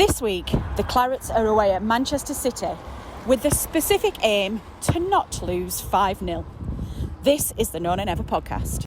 This week, the Clarets are away at Manchester City with the specific aim to not lose 5-0. This is the Known and Never podcast.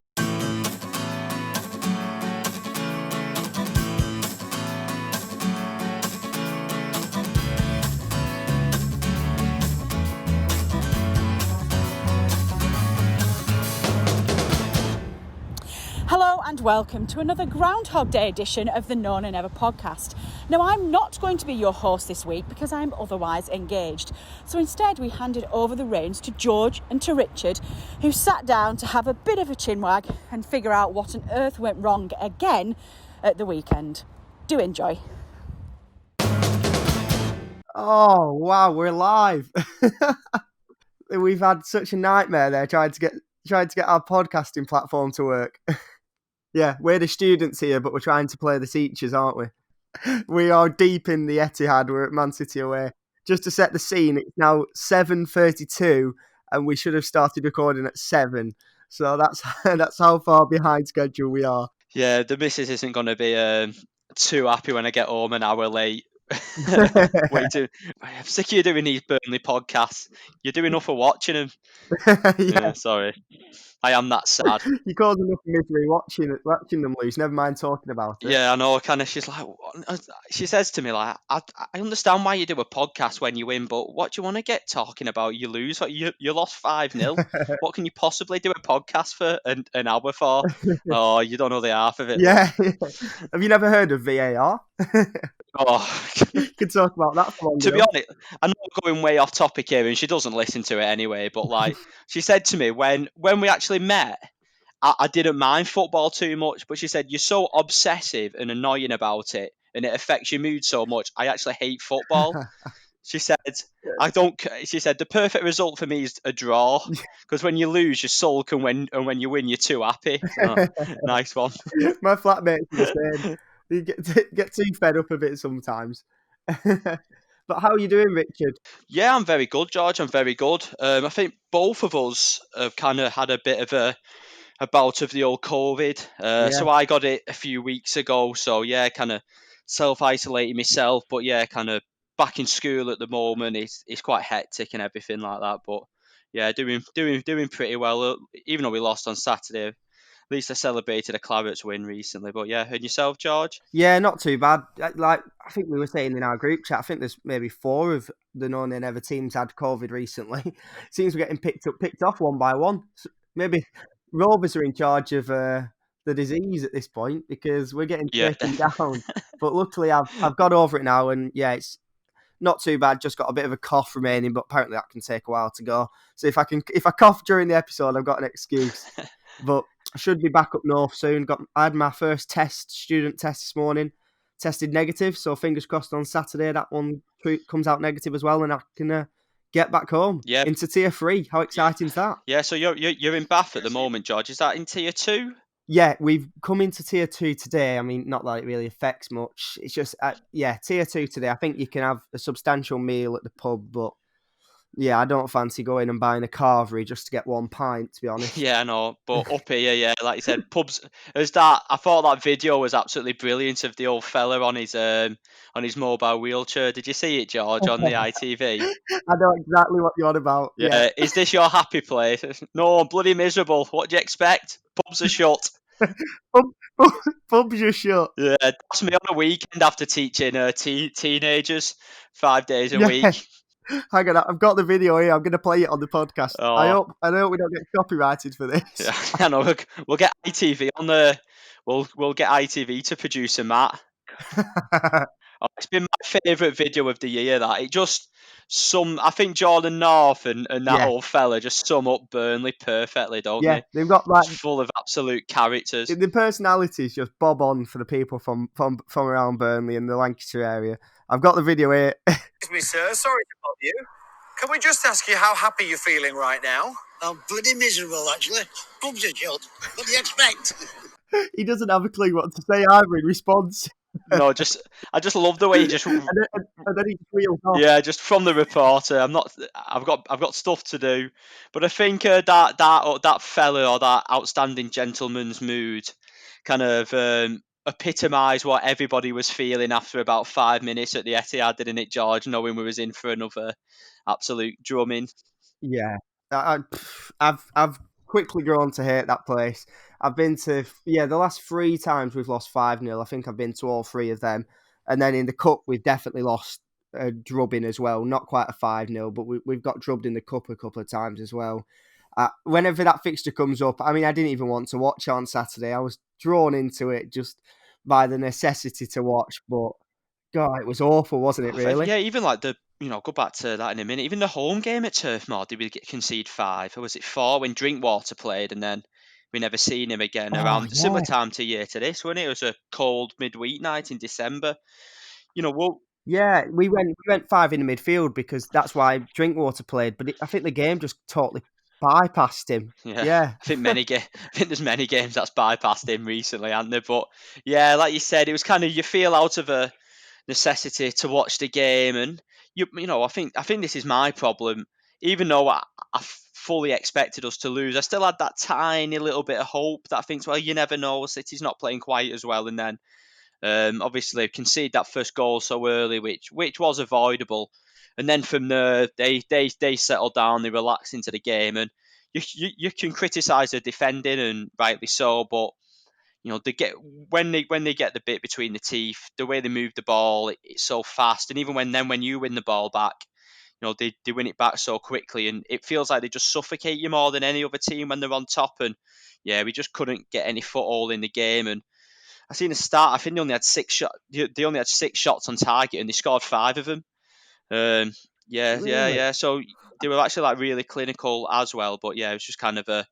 Hello and welcome to another Groundhog Day edition of the Known and Never podcast. Now, I'm not going to be your host this week because I'm otherwise engaged. So instead, we handed over the reins to George and to Richard, who sat down to have a bit of a chinwag and figure out what on earth went wrong again at the weekend. Do enjoy. Oh, wow, we're live. We've had such a nightmare there trying to get our podcasting platform to work. Yeah, we're the students here, but we're trying to play the teachers, aren't we? We are deep in the Etihad. We're at Man City away. Just to set the scene, it's now 7:32, and we should have started recording at 7. So that's how far behind schedule we are. Yeah, the missus isn't going to be too happy when I get home an hour late. I'm sick of you doing these Burnley podcasts. You're doing enough for watching them. Yeah, sorry. I am that sad. You cause enough misery watching them lose, never mind talking about it. Yeah, I know. Kind of. She says to me, like, I understand why you do a podcast when you win, but what do you want to get talking about? You lose. You lost 5-0. What can you possibly do a podcast for an hour for? Oh, you don't know the half of it. Yeah. Have you never heard of VAR? Oh, you could talk about that for long. To be honest, I'm not going way off topic here, and she doesn't listen to it anyway. But like, she said to me when we actually met, I didn't mind football too much, but she said you're so obsessive and annoying about it, and it affects your mood so much. I actually hate football. She said, She said the perfect result for me is a draw, because when you lose, you sulk, and when you win, you're too happy. So, nice one. My flatmate's the same. You get too fed up of it sometimes. But how are you doing, Richard? Yeah, I'm very good, George. I'm very good. I think both of us have kind of had a bit of a bout of the old COVID. So I got it a few weeks ago. So yeah, kind of self-isolating myself. But yeah, kind of back in school at the moment. It's quite hectic and everything like that. But yeah, doing pretty well. Even though we lost on Saturday, at least I celebrated a Claret's win recently. But yeah, and yourself, George? Yeah, not too bad. Like I think we were saying in our group chat, I think there's maybe 4 of the Known and Never teams had COVID recently. Seems we're getting picked off one by one. So maybe Rovers are in charge of the disease at this point because we're getting taken down. But luckily, I've got over it now, and yeah, it's not too bad. Just got a bit of a cough remaining, but apparently that can take a while to go. So if I cough during the episode, I've got an excuse. But I should be back up north soon. I had my first student test this morning, tested negative. So fingers crossed on Saturday that one comes out negative as well, and I can get back home into Tier 3. How exciting is that? Yeah, so you're in Bath at the moment, George. Is that in Tier 2? Yeah, we've come into Tier 2 today. I mean, not that it really affects much. It's just, Tier 2 today. I think you can have a substantial meal at the pub, but yeah, I don't fancy going and buying a carvery just to get 1 pint, to be honest. Yeah, I know. But up here, yeah, like you said, pubs. I thought that video was absolutely brilliant of the old fella on his mobile wheelchair. Did you see it, George, on the ITV? I know exactly what you're on about. Yeah. Is this your happy place? No, I'm bloody miserable. What do you expect? Pubs are shut. Pubs are shut. Yeah, that's me on a weekend after teaching teenagers 5 days a week. Hang on, I've got the video here. I'm going to play it on the podcast. Oh. I hope we don't get copyrighted for this. Yeah, I know. We'll get ITV on the. We'll get ITV to produce a Matt. It's been my favourite video of the year. That it just I think Jordan North and that old fella just sum up Burnley perfectly, don't they? Yeah, they've got like it's full of absolute characters. The personalities just bob on for the people from around Burnley and the Lancashire area. I've got the video here. Excuse me, sir. Sorry to bother you. Can we just ask you how happy you're feeling right now? I'm bloody miserable, actually. Pubs are shut. What do you expect? He doesn't have a clue what to say either in response. No, I just love the way he just and then he wheels off. Yeah, just from the reporter. I've got stuff to do, but I think that fella or that outstanding gentleman's mood kind of epitomised what everybody was feeling after about 5 minutes at the Etihad, didn't it, George? Knowing we was in for another absolute drumming. Yeah, I've quickly grown to hate that place. I've been to the last 3 times we've lost 5-0. I think I've been to all 3 of them, and then in the cup we've definitely lost a drubbing as well. Not quite a 5-0, but we've got drubbed in the cup a couple of times as well. Whenever that fixture comes up, I mean, I didn't even want to watch it on Saturday. I was drawn into it just by the necessity to watch, but God, it was awful, wasn't it? Really? Yeah, even like go back to that in a minute. Even the home game at Turf Moor, did we concede 5 or was it 4 when Drinkwater played, and then we never seen him again Oh around similar yeah. time to year to this, wasn't it? It was a cold midweek night in December. Well, Yeah, we went 5 in the midfield because that's why Drinkwater played, but I think the game just totally bypassed him. yeah, Yeah. I think there's many games that's bypassed him recently, aren't there? But yeah, like you said, it was kind of you feel out of a necessity to watch the game, and I think this is my problem. Even though I fully expected us to lose, I still had that tiny little bit of hope that I think, well, you never know, City's not playing quite as well, and then obviously concede that first goal so early, which was avoidable, and then from there they settled down, they relaxed into the game, and you can criticise the defending, and rightly so, but they get when they get the bit between the teeth, the way they move the ball, it's so fast, and even when you win the ball back, they win it back so quickly, and it feels like they just suffocate you more than any other team when they're on top, and yeah, we just couldn't get any foothold in the game, and I seen the start. I think they only had 6 shots. They only had 6 shots on target, and they scored 5 of them. Yeah, yeah, Really? yeah. So they were actually like really clinical as well. But yeah, it was just kind of a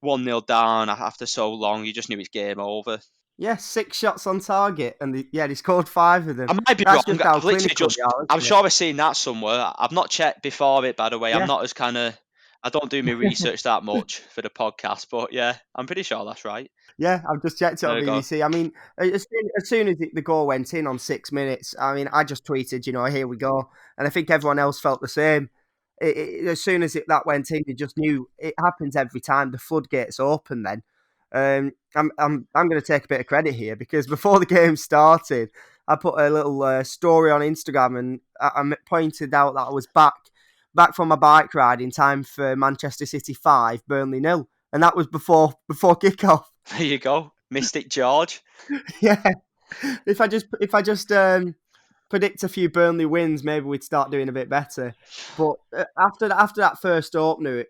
1-0 down after so long. You just knew it's game over. Yeah, 6 shots on target, and they scored 5 of them. I might be That's wrong. just how I've literally clinical they just. are, I'm isn't it? sure I've seen that somewhere. I've not checked before it, by the way. I'm Yeah. not as kind of. I don't do my research that much for the podcast, but yeah, I'm pretty sure that's right. Yeah, I've just checked it There on you go. BBC. I mean, as soon as the goal went in on 6 minutes, I mean, I just tweeted, here we go. And I think everyone else felt the same. As soon as that went in, you just knew it happens every time. The floodgates open then. I'm going to take a bit of credit here because before the game started, I put a little story on Instagram and I pointed out that I was back from my bike ride in time for Manchester City 5, Burnley 0. And that was before kickoff. There you go, Mystic George. Yeah. If I just predict a few Burnley wins, maybe we'd start doing a bit better. But after that first opener,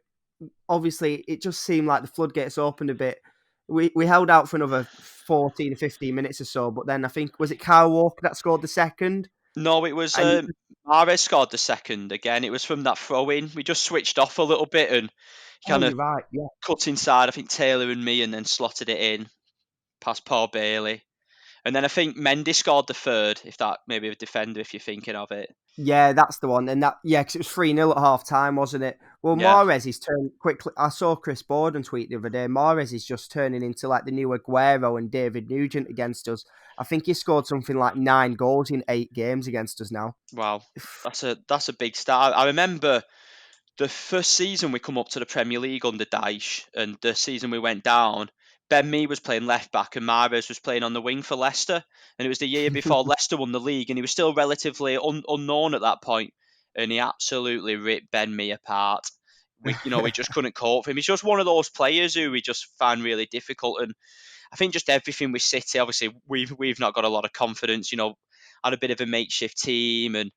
obviously it just seemed like the floodgates opened a bit. We held out for another 14 or 15 minutes or so, but then I think, was it Kyle Walker that scored the second? No, it was And Mahrez scored the second again. It was from that throw in. We just switched off a little bit and kind of you're right, yeah. cut inside, I think Taylor and me, and then slotted it in past Paul Bailey. And then I think Mendy scored the third, if that maybe a defender, if you're thinking of it. Yeah, that's the one. And because it was 3-0 at half time, wasn't it? Well, Yeah. Mahrez is turned quickly. I saw Chris Borden tweet the other day. Mahrez is just turning into like the new Aguero and David Nugent against us. I think he scored something like 9 goals in 8 games against us now. Wow, that's a big start. I remember the first season we come up to the Premier League under Dyche, and the season we went down, Ben Mee was playing left back and Mahrez was playing on the wing for Leicester. And it was the year before Leicester won the league, and he was still relatively unknown at that point. And he absolutely ripped Ben Mee apart. We just couldn't cope with him. He's just one of those players who we just find really difficult. And I think just everything with City, obviously, we've not got a lot of confidence. Had a bit of a makeshift team, and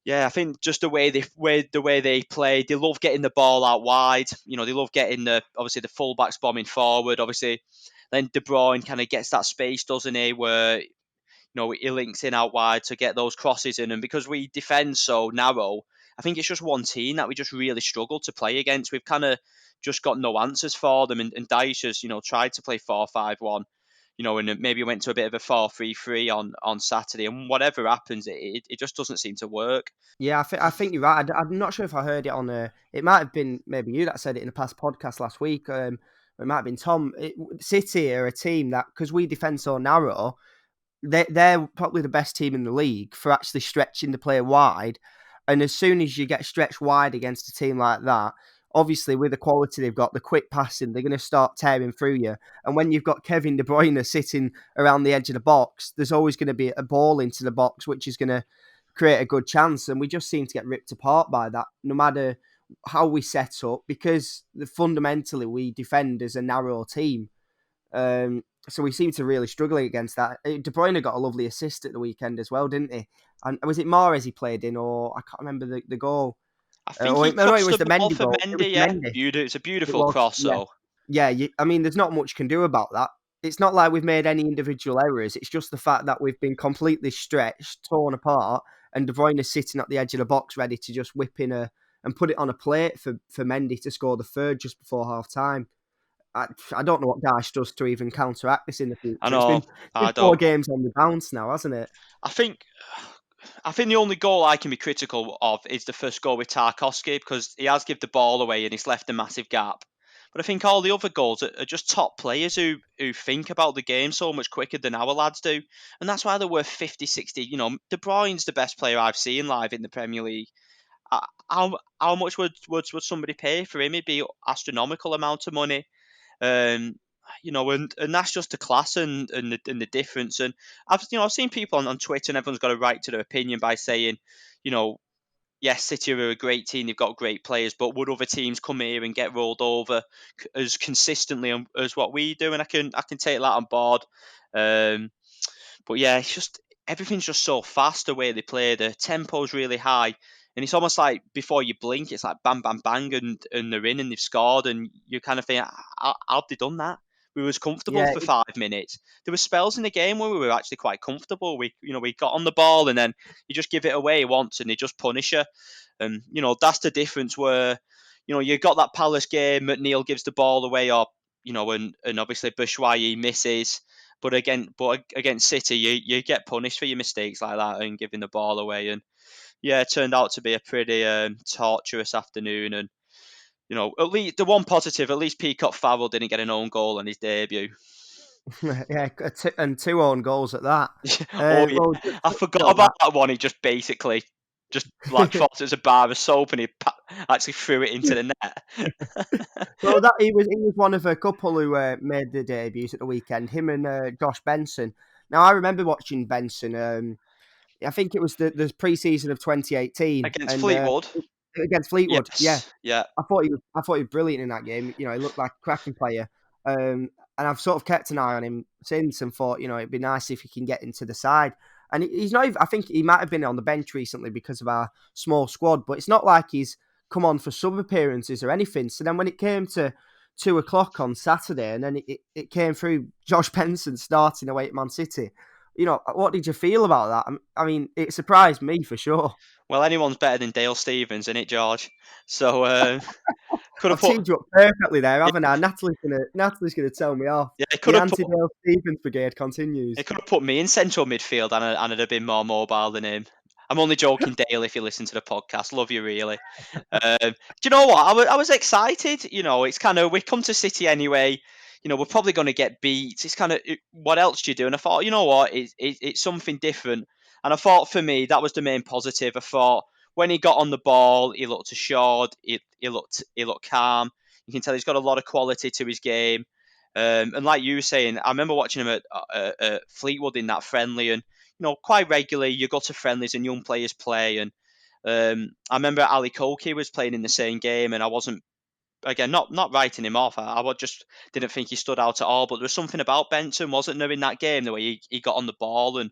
yeah, I think just the way they play, they love getting the ball out wide. They love getting obviously the fullbacks bombing forward. Obviously, then De Bruyne kind of gets that space, doesn't he? Where he links in out wide to get those crosses in, and because we defend so narrow, I think it's just one team that we just really struggle to play against. We've kind of just got no answers for them, and Dyche has tried to play 4-5-1. And maybe went to a bit of a 4-3-3 on Saturday, and whatever happens, it just doesn't seem to work. Yeah, I think you're right. I'm not sure if I heard it on it might have been maybe you that said it in a past podcast last week. It might have been Tom. City are a team that, because we defend so narrow, they're probably the best team in the league for actually stretching the player wide. And as soon as you get stretched wide against a team like that, obviously with the quality they've got, the quick passing, they're going to start tearing through you. And when you've got Kevin De Bruyne sitting around the edge of the box, there's always going to be a ball into the box, which is going to create a good chance. And we just seem to get ripped apart by that, no matter how we set up, because fundamentally we defend as a narrow team. So we seem to really struggle against that. De Bruyne got a lovely assist at the weekend as well, didn't he? And was it Mahrez he played in, or I can't remember the goal? I think he No, it crossed was the the ball Mendy for goal. It was Mendy, the yeah. Mendy. It's a It beautiful was, cross, yeah. though. Yeah, I mean, there's not much you can do about that. It's not like we've made any individual errors. It's just the fact that we've been completely stretched, torn apart, and De Bruyne is sitting at the edge of the box ready to just whip in and put it on a plate for Mendy to score the third just before half time. I don't know what Daesh does to even counteract this in the future. I It's know. been I 4 don't. games on the bounce now, hasn't it? I think the only goal I can be critical of is the first goal with Tarkowski, because he has given the ball away and he's left a massive gap. But I think all the other goals are just top players who think about the game so much quicker than our lads do. And that's why they're worth 50, 60. De Bruyne's the best player I've seen live in the Premier League. How much would somebody pay for him? It'd be astronomical amount of money. Um, and that's just the class and the difference. And I've seen people on Twitter, and everyone's got a right to their opinion by saying, you know, yes, City are a great team, they've got great players, but would other teams come here and get rolled over as consistently as what we do? And I can take that on board. But yeah, it's just everything's just so fast the way they play. The tempo's really high, and it's almost like before you blink, it's like bam, bam, bang, and they're in and they've scored, and you kind of think, how have they done that? We was comfortable Yeah, for 5 minutes. There were spells in the game where we were actually quite comfortable. We got on the ball, and then you just give it away once, and they just punish you. And that's the difference where you got that Palace game. McNeil gives the ball away, or and obviously Batshuayi misses. But against City, you get punished for your mistakes like that and giving the ball away. And yeah, it turned out to be a pretty torturous afternoon. And at least the one positive, at least Peacock Farrell didn't get an own goal on his debut. yeah, and 2 own goals at that. Oh yeah, Well, I forgot about that one. He just basically like thought it was a bar of soap, and he actually threw it into the net. Well, he was one of a couple who made the debuts at the weekend. Him and Josh Benson. Now I remember watching Benson. I think it was the pre-season of 2018 Against and Fleetwood. against Fleetwood. Yeah, Yes, yeah. I thought he was brilliant in that game. He looked like a cracking player. And I've sort of kept an eye on him since and thought, it'd be nice if he can get into the side. And he's not even, I think he might have been on the bench recently because of our small squad, but it's not like he's come on for sub appearances or anything. So then when it came to 2 o'clock on Saturday and then it came through Josh Benson starting away at Man City, what did you feel about that? I mean, it surprised me for sure. Well, anyone's better than Dale Stevens, isn't it, George? So could have I've put teed you up perfectly there, haven't I? Natalie's gonna tell me off. yeah, it could The have put anti-Dale Stevens brigade continues. it could have put me in central midfield, and I'd have been more mobile than him. I'm only joking, Dale. If you listen to the podcast, love you really. Do you know what? I was excited. It's kind of we come to City anyway. We're probably going to get beat. It's kind of what else do you do? And I thought, you know what? It's something different. And I thought for me that was the main positive. I thought when he got on the ball, he looked assured. He looked calm. You can tell he's got a lot of quality to his game. And like you were saying, I remember watching him at Fleetwood in that friendly, and quite regularly you go to friendlies and young players play. And I remember Ali Koki was playing in the same game, and I wasn't again not writing him off. I just didn't think he stood out at all. But there was something about Benton, wasn't there, in that game, the way he got on the ball and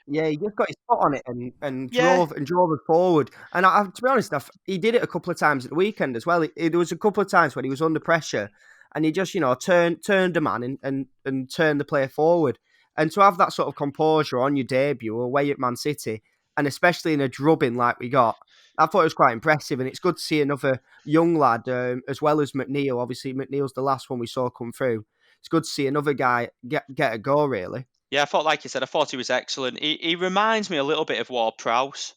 Yeah, he just got his foot on it and yeah. drove us forward. And to be honest, he did it a couple of times at the weekend as well. There was a couple of times when he was under pressure and he just, turned a man and turned the play forward. And to have that sort of composure on your debut away at Man City, and especially in a drubbing like we got, I thought it was quite impressive. And it's good to see another young lad, as well as McNeil. Obviously, McNeil's the last one we saw come through. It's good to see another guy get a go, really. Yeah, I thought, like you said, I thought he was excellent. He reminds me a little bit of Ward-Prowse,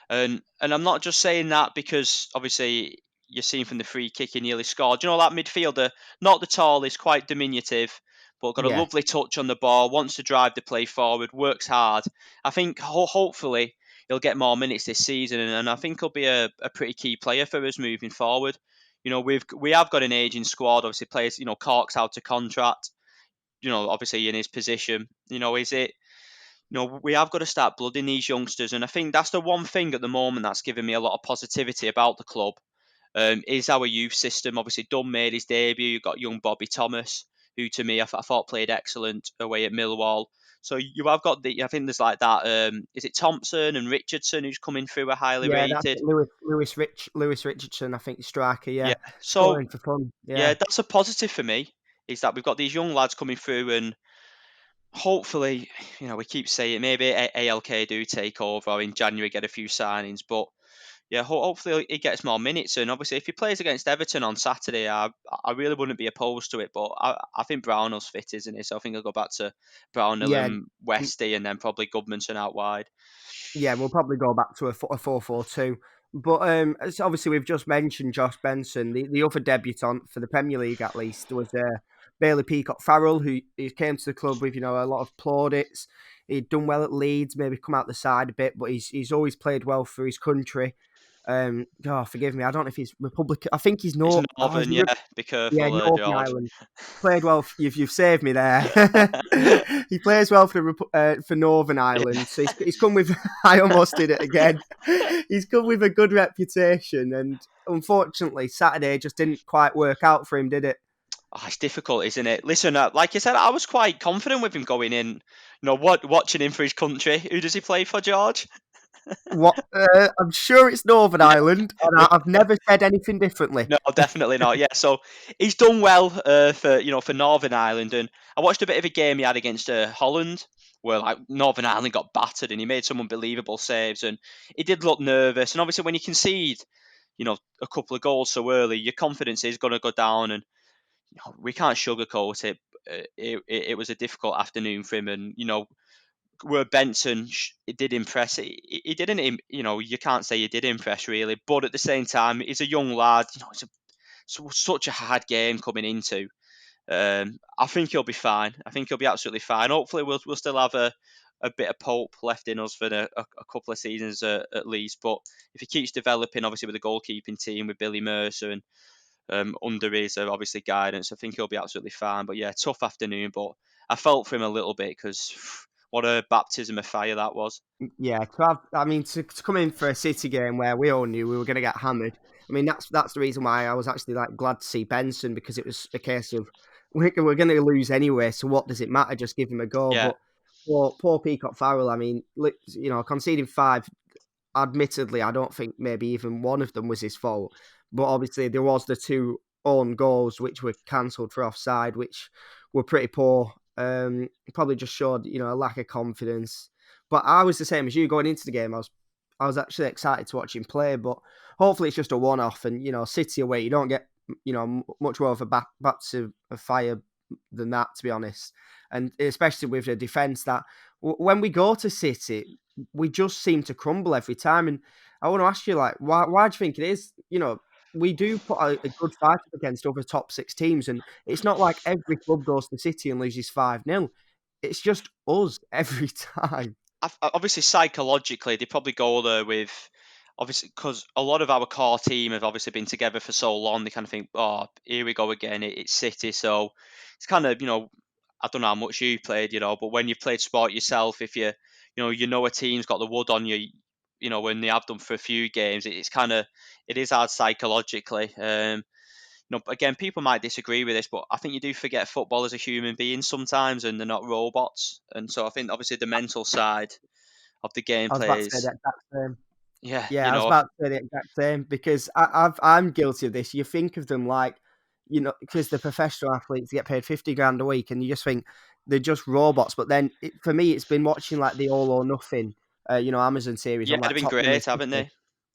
and I'm not just saying that because obviously you're seeing from the free kick he nearly scored. That midfielder, not the tallest, quite diminutive, but got a Yeah. lovely touch on the ball, wants to drive the play forward, works hard. I think hopefully he'll get more minutes this season, and I think he'll be a pretty key player for us moving forward. we have got an aging squad. Obviously, players, Cork's out to contract. Obviously in his position. Is it? We have got to start blooding these youngsters, and I think that's the one thing at the moment that's giving me a lot of positivity about the club. Is our youth system. Obviously, Dunn made his debut. You've got young Bobby Thomas, who to me I thought played excellent away at Millwall. So you have got I think there's like that. Is it Thompson and Richardson who's coming through are highly that's rated? Lewis Richardson, I think, striker. Yeah. So Scoring for fun. yeah, that's a positive for me. Is that we've got these young lads coming through, and hopefully, we keep saying maybe ALK do take over or in January get a few signings, but yeah, hopefully he gets more minutes. And obviously, if he plays against Everton on Saturday, I really wouldn't be opposed to it. But I think Brownell's fit, isn't he? So I think I'll go back to Brownell and Westy, and then probably Goodmanson out wide. Yeah, we'll probably go back to a 4-4-2. But as obviously we've just mentioned Josh Benson. The other debutant for the Premier League, at least, was Bailey Peacock-Farrell, who he came to the club with a lot of plaudits. He'd done well at Leeds, maybe come out the side a bit, but he's always played well for his country. Forgive me, I don't know if he's Republican. I think he's Northern. Be careful, Northern George. Ireland. Played well. You've saved me there. He plays well for Northern Ireland. So he's come with. I almost did it again. He's come with a good reputation, and unfortunately, Saturday just didn't quite work out for him, did it? Oh, it's difficult, isn't it? Listen, like you said, I was quite confident with him going in. Watching him for his country. Who does he play for, George? What? I'm sure it's Northern Ireland, and I've never said anything differently. No, definitely not. Yeah, so he's done well for Northern Ireland, and I watched a bit of a game he had against Holland, where like Northern Ireland got battered, and he made some unbelievable saves, and he did look nervous. And obviously, when you concede, a couple of goals so early, your confidence is going to go down, and we can't sugarcoat it. It was a difficult afternoon for him, and where Benson it did impress. He didn't, you can't say he did impress really, but at the same time, he's a young lad. It's such a hard game coming into. I think he'll be fine. I think he'll be absolutely fine. Hopefully, we'll still have a bit of pulp left in us for a couple of seasons at least. But if he keeps developing, obviously with the goalkeeping team with Billy Mercer and under his obviously guidance, I think he'll be absolutely fine. But yeah, tough afternoon. But I felt for him a little bit because what a baptism of fire that was. Yeah, to come in for a City game where we all knew we were going to get hammered. I mean, that's the reason why I was actually glad to see Benson, because it was a case of we're going to lose anyway, so what does it matter? Just give him a go. Yeah. But poor Peacock-Farrell, I mean, conceding 5, admittedly, I don't think maybe even one of them was his fault. But obviously there was the 2 own goals which were cancelled for offside, which were pretty poor. Probably just showed, a lack of confidence. But I was the same as you going into the game. I was actually excited to watch him play, but hopefully it's just a one-off. And, City away, you don't get, much more of a baptism of fire than that, to be honest. And especially with the defence that when we go to City, we just seem to crumble every time. And I want to ask you, why do you think it is? We do put a good fight up against other top 6 teams, and it's not like every club goes to City and loses 5-0. It's just us every time. Obviously, psychologically, they probably go there with, obviously, because a lot of our core team have obviously been together for so long, they kind of think, oh, here we go again, it's City. So it's kind of, I don't know how much you played, but when you've played sport yourself, if you a team's got the wood on you, when they have done for a few games, it is hard psychologically. Again, people might disagree with this, but I think you do forget football as a human being sometimes, and they're not robots. And so I think obviously the mental side of the game I was about to plays. say the exact same. Yeah, I was about to say the exact same, because I'm guilty of this. You think of them because they're professional athletes, they get paid 50 grand a week, and you just think they're just robots. But then for me, it's been watching the All or Nothing, Amazon series. Yeah, on, they've been great, haven't they?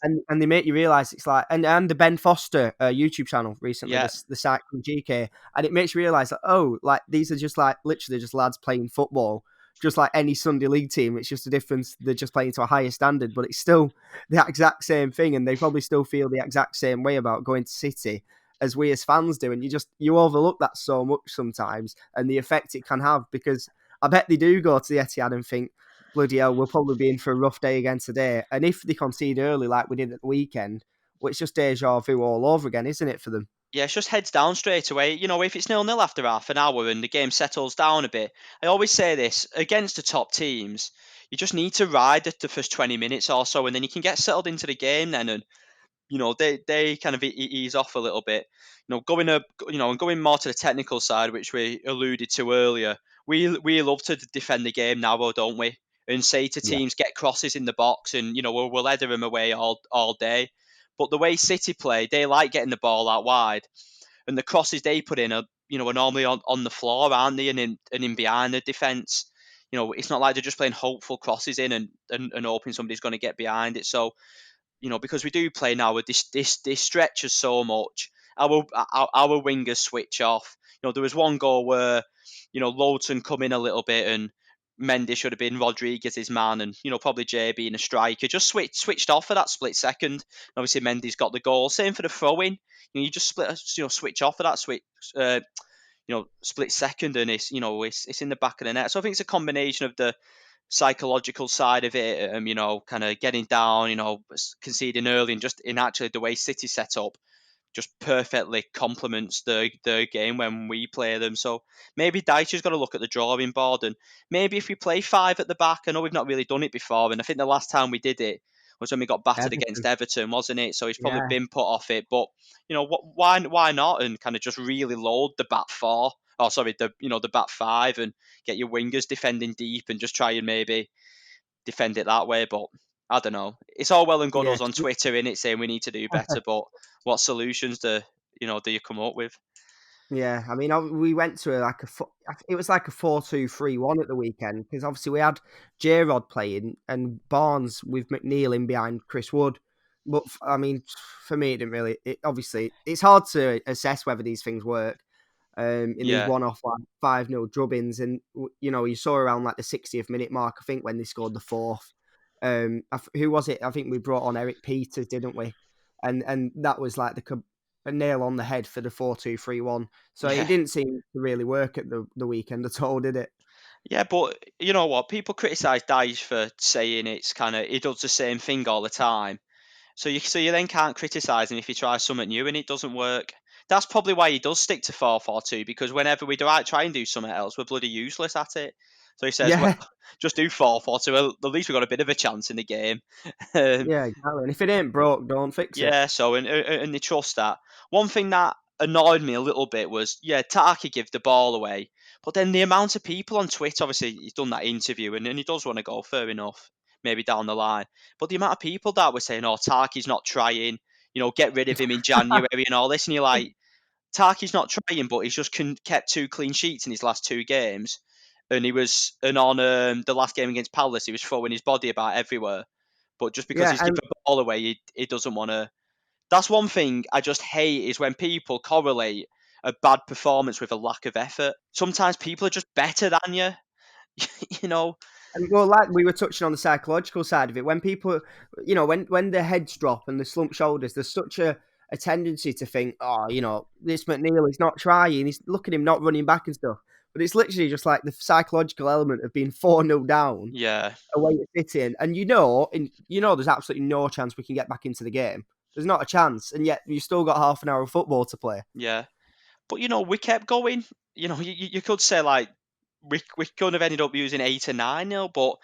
And they make you realise it's and the Ben Foster YouTube channel recently, Yeah. the Cycling GK, and it makes you realise that, these are just literally just lads playing football, just like any Sunday league team. It's just a difference, they're just playing to a higher standard, but it's still the exact same thing, and they probably still feel the exact same way about going to City as we as fans do, and you overlook that so much sometimes, and the effect it can have, because I bet they do go to the Etihad and think, bloody hell, we'll probably be in for a rough day again today. And if they concede early like we did at the weekend, Well, it's just deja vu all over again, isn't it, for them? Yeah, it's just heads down straight away. If it's 0-0 after half an hour and the game settles down a bit, I always say this, against the top teams, you just need to ride the first 20 minutes or so, and then you can get settled into the game then, and they kind of ease off a little bit. And going more to the technical side, which we alluded to earlier, we love to defend the game narrow, don't we? And say to Yeah. teams, get crosses in the box, and we'll header them away all day. But the way City play, they like getting the ball out wide, and the crosses they put in are normally on the floor, aren't they? And in behind the defence. It's not like they're just playing hopeful crosses in and hoping somebody's going to get behind it. So because we do play now with this stretches so much. Our wingers switch off. There was one goal where Lowton come in a little bit and Mendy should have been Rodriguez's man, and probably Jay being a striker just switched off for that split second. Obviously Mendy's got the goal. Same for the throw in. You just switch off for that split second, and it's in the back of the net. So I think it's a combination of the psychological side of it, kind of getting down, conceding early, and just in actually the way City set up just perfectly complements the game when we play them. So maybe Dyche's got to look at the drawing board, and maybe if we play five at the back, I know we've not really done it before, and I think the last time we did it was when we got battered against Everton, wasn't it? So he's probably been put off it, but why not, and kind of just really load the back four. Oh, sorry, the back five, and get your wingers defending deep and just try and maybe defend it that way. But I don't know. It's all well and good us on Twitter in it saying we need to do better, but what solutions do you come up with? Yeah, I mean, we went to it was like a 4-2-3-1 at the weekend, because obviously we had J-Rod playing and Barnes with McNeil in behind Chris Wood. But I mean, for me, it didn't really. Obviously, it's hard to assess whether these things work. In these one-off like 5-0 drubbings, and you saw around like the 60th minute mark, I think, when they scored the fourth. Who was it? I think we brought on Eric Peters, didn't we? And that was like a nail on the head for the 4-2-3-1. So it didn't seem to really work at the weekend at all, did it? Yeah, but you know what? People criticise Dyche for saying he does the same thing all the time. So you then can't criticise him if he tries something new and it doesn't work. That's probably why he does stick to 4-4-2, because whenever we try and do something else, we're bloody useless at it. So he says, well, just do 4-4-2. At least we've got a bit of a chance in the game. Yeah, exactly. And if it ain't broke, don't fix it. Yeah, so and they trust that. One thing that annoyed me a little bit was, Taki give the ball away. But then the amount of people on Twitter, obviously he's done that interview and he does want to go, fair enough, maybe down the line. But the amount of people that were saying, oh, Taki's not trying, get rid of him in January and all this. And you're like, Taki's not trying, but he's just kept 2 clean sheets in his last 2 games. And on the last game against Palace, he was throwing his body about everywhere. But just because he's giving the ball away, he doesn't want to. That's one thing I just hate, is when people correlate a bad performance with a lack of effort. Sometimes people are just better than you, And well, like we were touching on the psychological side of it, when people, when their heads drop and they slump shoulders, there's such a tendency to think, oh, this McNeil is not trying. Look at him not running back and stuff. But it's literally just like the psychological element of being 4-0 down. Yeah. Away at City, and there's absolutely no chance we can get back into the game. There's not a chance, and yet you still got half an hour of football to play. Yeah, but we kept going. You could say like we could have ended up using 8 or 9-0, but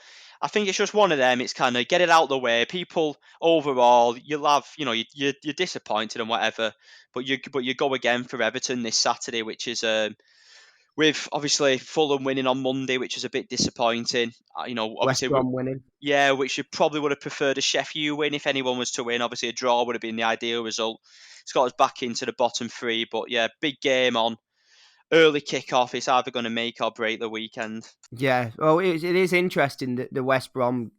I think it's just one of them. It's kind of get it out the way. People overall, you'll have you're disappointed and whatever, but you go again for Everton this Saturday, which is with obviously Fulham winning on Monday, which is a bit disappointing. Obviously West Brom winning. Yeah, which you probably would have preferred a Sheffield win if anyone was to win. Obviously a draw would have been the ideal result. It's got us back into the bottom 3, but yeah, big game on. Early kick-off. It's either going to make or break the weekend. Yeah, well, it is interesting that the West Brom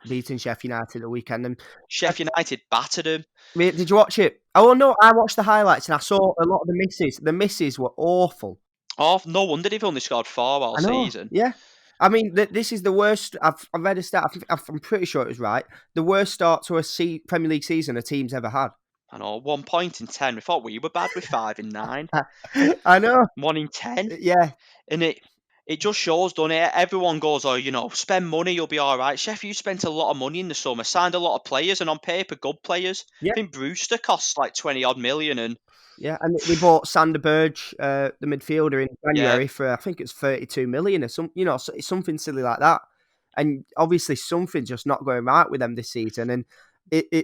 beating Sheffield United at the weekend. And Sheffield United battered them. Did you watch it? Oh, no, I watched the highlights and I saw a lot of the misses. The misses were awful. Oh, no wonder they've only scored 4 all season. Yeah. I mean, this is the worst. I've read a stat. I'm pretty sure it was right. The worst start to a Premier League season a team's ever had. I know, 1 point in 10. We thought we were bad with 5 in 9. I know. 1 in 10. Yeah. And it just shows, doesn't it? Everyone goes, oh, spend money, you'll be all right. Sheffield spent a lot of money in the summer, signed a lot of players, and on paper, good players. Yeah. I think Brewster costs like 20 odd million, and Yeah, and they bought Sander Berge, the midfielder, in yeah, January for I think it's 32 million or it's something silly like that. And obviously something's just not going right with them this season. And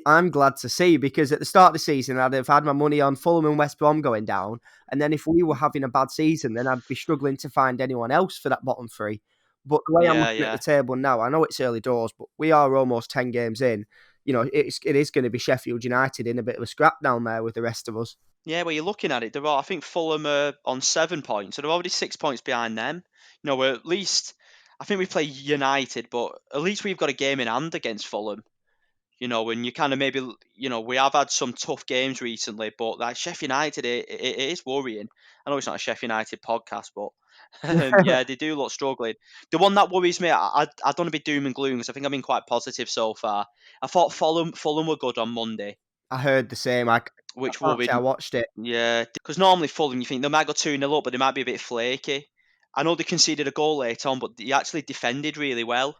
I'm glad to see, because at the start of the season I'd have had my money on Fulham and West Brom going down, and then if we were having a bad season, then I'd be struggling to find anyone else for that bottom three. But the way I'm looking at the table now, I know it's early doors, but we are almost 10 games in. It is going to be Sheffield United in a bit of a scrap down there with the rest of us. Yeah, well, you're looking at it. I think Fulham are on 7 points, so they're already 6 points behind them. We're at least, I think we play United, but at least we've got a game in hand against Fulham. And you kind of maybe, we have had some tough games recently, but like Sheffield United, it is worrying. I know it's not a Sheffield United podcast, but yeah, they do look struggling. The one that worries me, I don't want to be doom and gloom because I think I've been quite positive so far. I thought Fulham were good on Monday. I heard the same. Which I can't say I worried. watched it. Yeah, because normally Fulham, you think they might go 2-0 up, but they might be a bit flaky. I know they conceded a goal late on, but they actually defended really well.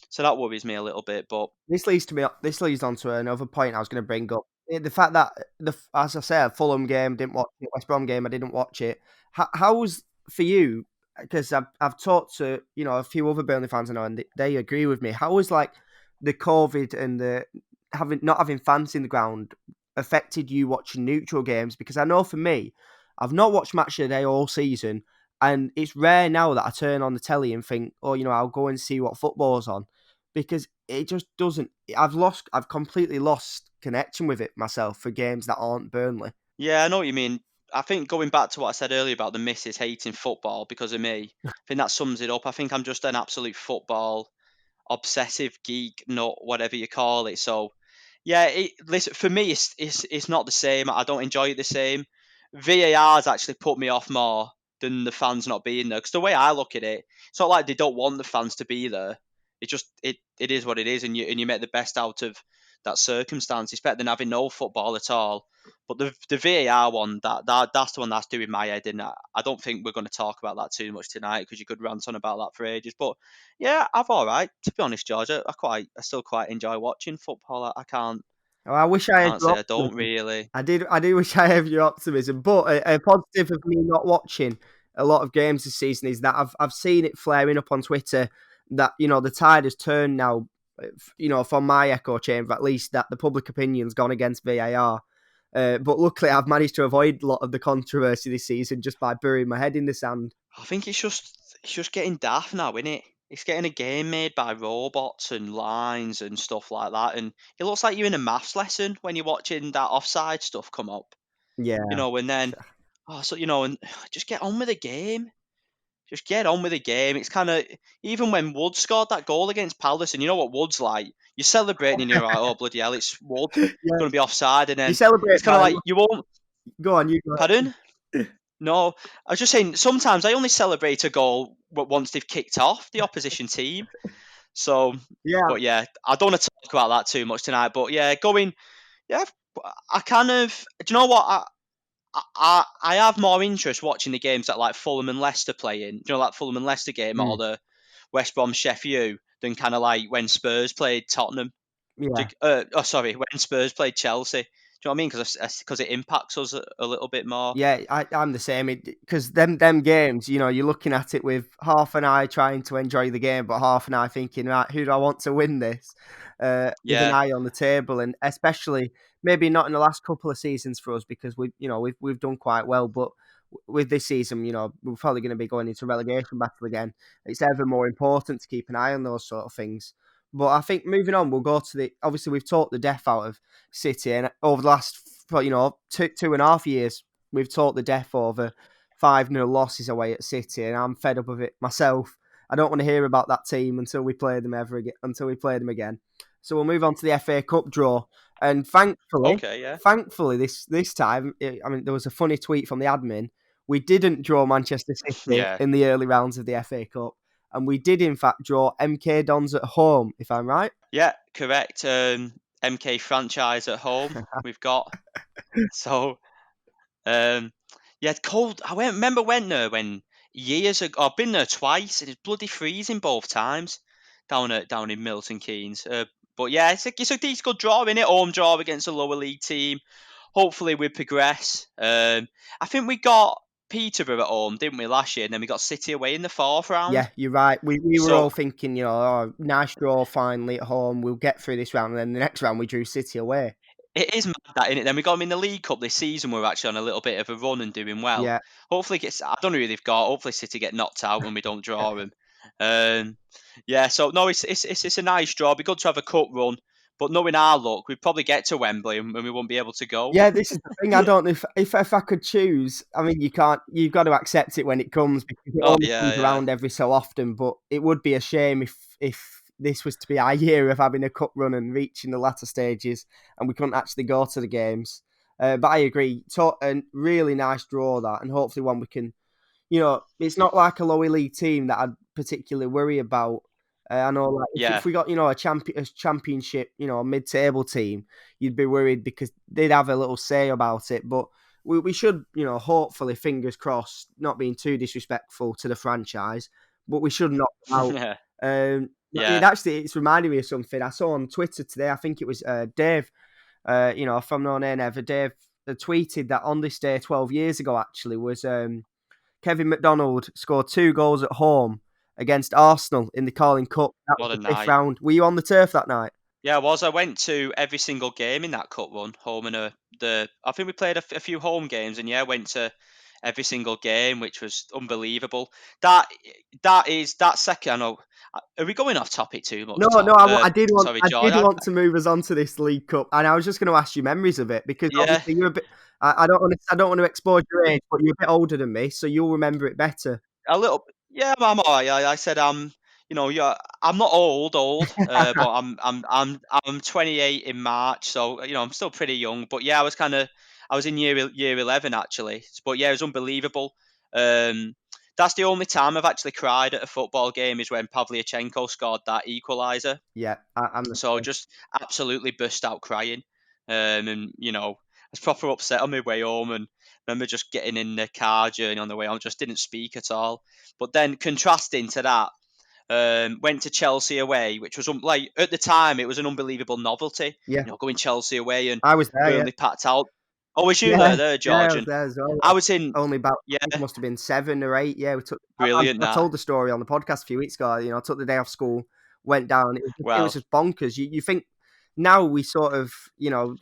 So that worries me a little bit. But This leads on to another point I was going to bring up. The fact that, as I said, Fulham game, didn't watch it, West Brom game, I didn't watch it. How's for you? Because I've talked to a few other Burnley fans I know, and they agree with me. How was like the COVID and the not having fans in the ground affected you watching neutral games? Because I know for me, I've not watched Match of the Day all season, and it's rare now that I turn on the telly and think, oh, I'll go and see what football's on, because it just doesn't. I've completely lost connection with it myself for games that aren't Burnley. yeah, I know what you mean. I think going back to what I said earlier about the missus hating football because of me, I think that sums it up. I think I'm just an absolute football obsessive geek nut, whatever you call it. So yeah, listen, for me, it's not the same. I don't enjoy it the same. VAR's actually put me off more than the fans not being there. Because the way I look at it, it's not like they don't want the fans to be there. It is what it is, and you make the best out of that circumstance. It's better than having no football at all. But the VAR one, that's the one that's doing my head in. I don't think we're going to talk about that too much tonight because you could rant on about that for ages. But yeah, I'm all right. To be honest, George, I still quite enjoy watching football. I can't Oh, I wish I had can't your say I don't optimism. really. I do wish I had your optimism, but a positive of me not watching a lot of games this season is that I've seen it flaring up on Twitter that the tide has turned now. From my echo chamber at least, that the public opinion's gone against VAR. But luckily, I've managed to avoid a lot of the controversy this season just by burying my head in the sand. I think it's just getting daft now, isn't it? It's getting a game made by robots and lines and stuff like that, and it looks like you're in a maths lesson when you're watching that offside stuff come up. Yeah, And then and just get on with the game. Just get on with the game. It's kind of even when Wood scored that goal against Palace, and you know what Wood's like. You're celebrating, and you're like, "Oh bloody hell, it's Wood yeah. going to be offside," and You then celebrate. it's kind of like you won't. Go on, you go. Pardon? No, I was just saying. Sometimes I only celebrate a goal once they've kicked off the opposition team. So, Yeah, but yeah, I don't want to talk about that too much tonight. But yeah, yeah, I kind of. Do you know what? I have more interest watching the games that like Fulham and Leicester playing. Like Fulham and Leicester game or the West Brom Sheffield than kind of like when Spurs played Tottenham. yeah. Sorry, when Spurs played Chelsea. Do you know what I mean? Because it impacts us a little bit more. Yeah, I'm the same. Because them games, you're looking at it with half an eye trying to enjoy the game, but half an eye thinking, right, who do I want to win this? With an Yeah, eye on the table, and especially maybe not in the last couple of seasons for us because we've done quite well, but with this season, we're probably going to be going into relegation battle again. It's ever more important to keep an eye on those sort of things. But I think moving on, we'll go to obviously we've talked the death out of City, and over the last 2.5 years, we've talked the death over 5-0 losses away at City, and I'm fed up of it myself. I don't want to hear about that team until we play them again. So we'll move on to the FA Cup draw, and okay, yeah. thankfully this time, there was a funny tweet from the admin. We didn't draw Manchester City Yeah. in the early rounds of the FA Cup, and we did in fact draw MK Dons at home, if I'm right. Yeah, correct. MK franchise at home we've got. So, yeah, it's cold. Remember when years ago. I've been there twice, and it's bloody freezing both times down in Milton Keynes. But yeah, it's a decent good draw, innit? Home draw against a lower league team. Hopefully we progress. I think we got Peterborough at home, didn't we, last year? And then we got City away in the fourth round. Yeah, you're right. We were So all thinking, oh, nice draw finally at home. We'll get through this round. And then the next round we drew City away. it is mad that, innit? Then we got them in the League Cup this season. We're actually on a little bit of a run and doing well. Yeah. Hopefully, I don't know who they've got. Hopefully, City get knocked out when we don't draw them. Yeah, so no, it's a nice draw. It'd be good to have a cup run. But knowing our luck, we'd probably get to Wembley and we won't be able to go. Yeah, this is the thing. I don't know if I could choose. I mean, you can't. You've got to accept it when it comes because it only comes around every so often. But it would be a shame if this was to be our year of having a cup run and reaching the latter stages, and we couldn't actually go to the games. But I agree. A really nice draw that, and hopefully one we can. It's not like a lower league team that I'd particularly worry about. I know, like if we got a championship, a mid-table team, you'd be worried because they'd have a little say about it. But we should, hopefully, fingers crossed, not being too disrespectful to the franchise, but we should knock them out. It's reminding me of something I saw on Twitter today. I think it was Dave, from No Nay Never. Dave tweeted that on this day 12 years ago, actually, was Kevin McDonald scored 2 goals at home against Arsenal in the Carling Cup. That was the 5th round. Were you on the turf that night? Yeah, I was. I went to every single game in that cup run. Home and I think we played a few home games, and went to every single game, which was unbelievable. That second. I know. Are we going off topic too much? No. I did want to move us on to this League Cup, and I was just going to ask you memories of it because obviously you're a bit. I don't want to expose your age, but you're a bit older than me, so you'll remember it better. A little. Yeah, I'm all right. I said I'm not old, but I'm 28 in March, so I'm still pretty young. But yeah, I was in year 11 actually. But yeah, it was unbelievable. That's the only time I've actually cried at a football game is when Pavlyuchenko scored that equaliser. Yeah, just absolutely burst out crying, and I was proper upset on my way home, and remember just getting in the car journey on the way home, just didn't speak at all. But then contrasting to that, went to Chelsea away, which was like at the time it was an unbelievable novelty. Yeah, going Chelsea away and I was there. Burnley packed out. Oh, was you there, George? Yeah, I was there as well. I was in only about. I think it must have been 7 or 8. Yeah, we took. Brilliant. I told the story on the podcast a few weeks ago. I took the day off school, went down. It was just bonkers. You think now we sort of,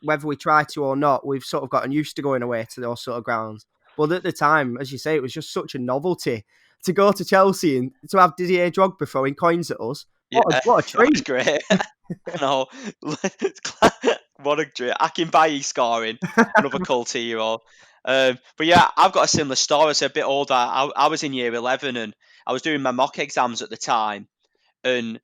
whether we try to or not, we've sort of gotten used to going away to those sort of grounds. But at the time, as you say, it was just such a novelty to go to Chelsea and to have Didier Drogba throwing coins at us. What a treat! That was great. No, what a treat. Akinbayi scoring, another culty hero. But yeah, I've got a similar story. I was a bit older. I was in year 11 and I was doing my mock exams at the time. And,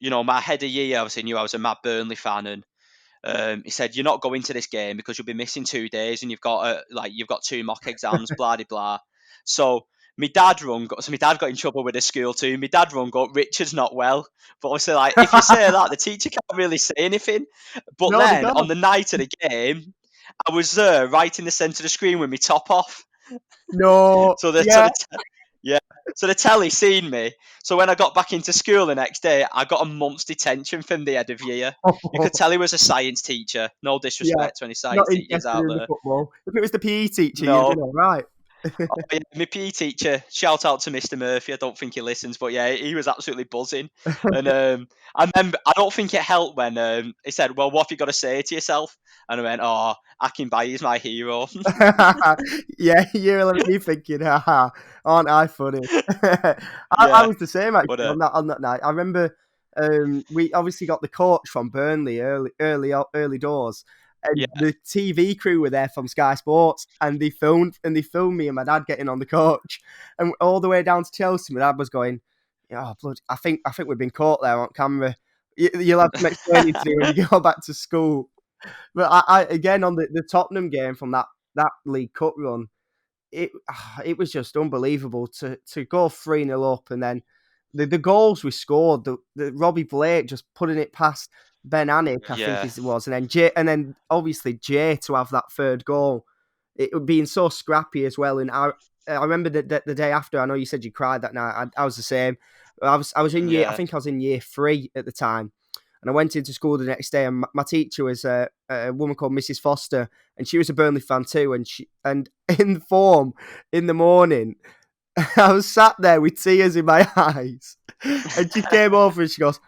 my head of year obviously knew I was a mad Burnley fan. And he said, "You're not going to this game because you'll be missing 2 days and you've got 2 mock exams, blah, blah, blah." So my dad got in trouble with the school too. My dad rung up, "Richard's not well." But obviously, if you say that, the teacher can't really say anything. But then on the night of the game, I was there right in the centre of the screen with my top off. No. So the telly seen me. So when I got back into school the next day, I got a month's detention from the head of year. You could tell he was a science teacher. No disrespect to any science teachers out there. If it was the PE teacher, you'd been all right. My PE teacher, shout out to Mr. Murphy. I don't think he listens, but yeah, he was absolutely buzzing. And I remember, I don't think it helped when he said, "Well, what have you got to say to yourself?" And I went, "Oh, Akinbayi is my hero." Yeah, you're thinking, aren't I funny? I was the same actually on that night. I remember we obviously got the coach from Burnley early doors. And the TV crew were there from Sky Sports, and they filmed me and my dad getting on the coach, and all the way down to Chelsea. My dad was going, "Oh, blood! I think we've been caught there on camera. You'll have some explaining to do when you go back to school." But I again on the Tottenham game from that League Cup run, it was just unbelievable to go 3-0 up, and then the goals we scored, the Robbie Blake just putting it past Ben Anik, I think it was, and then obviously Jay to have that third goal. it being so scrappy as well. And I remember the day after. I know you said you cried that night. I was the same. I was in year. I Yeah. think I was in year 3 at the time. And I went into school the next day, and my teacher was a woman called Mrs. Foster, and she was a Burnley fan too. And in form in the morning, I was sat there with tears in my eyes, and she came over and she goes,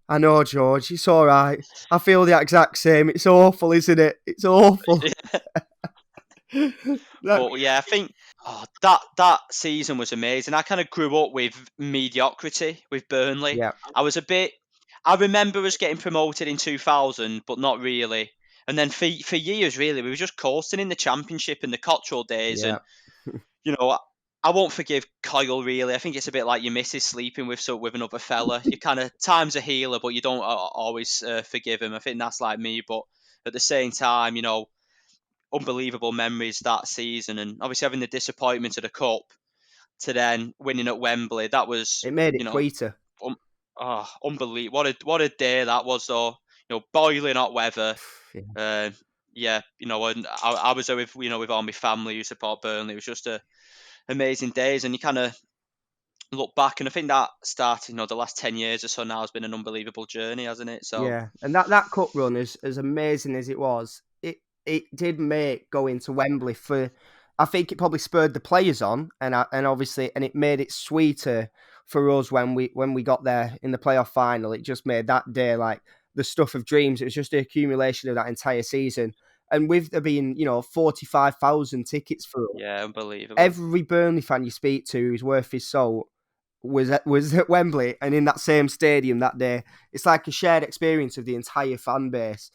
"I know, George, it's all right. I feel the exact same. It's awful, isn't it? It's awful." But yeah, I think that season was amazing. I kind of grew up with mediocrity with Burnley. Yeah, I remember us getting promoted in 2000, but not really. And then for years, really, we were just coasting in the Championship in the Cottrell days. yeah, And you know, I won't forgive Kyle. Really, I think it's a bit like your missus sleeping with another fella. You kind of time's a healer, but you don't always forgive him. I think that's like me. But at the same time, unbelievable memories that season, and obviously having the disappointment of the cup to then winning at Wembley. That was, it made it sweeter. unbelievable. What a day that was, though. Boiling hot weather. Yeah. Yeah, and I was there with all my family who support Burnley. It was just amazing days, and you kind of look back, and I think that started, the last 10 years or so now has been an unbelievable journey, hasn't it? So Yeah, and that cup run, as amazing as it was, it did make going to Wembley for. I think it probably spurred the players on, and obviously, and it made it sweeter for us when we got there in the playoff final. It just made that day like the stuff of dreams. It was just the accumulation of that entire season, and with there being 45,000 tickets for us, yeah, unbelievable. every Burnley fan you speak to who's worth his salt was at Wembley and in that same stadium that day. It's like a shared experience of the entire fan base.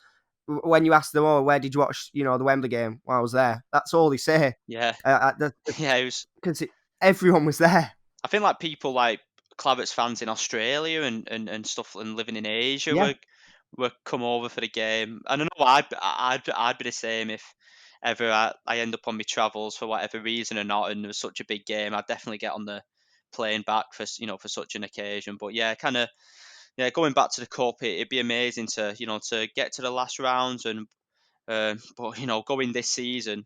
When you ask them, "Oh, where did you watch? The Wembley game?" Well, I was there. That's all they say. Yeah, yeah, it was. Because everyone was there. I think like people like Claret's fans in Australia and stuff and living in Asia Yeah, were come over for the game. And I know I'd be the same if ever I end up on my travels for whatever reason or not, and there was such a big game. I'd definitely get on the plane back for such an occasion. But yeah, kind of going back to the cup, it'd be amazing to get to the last rounds and but going this season,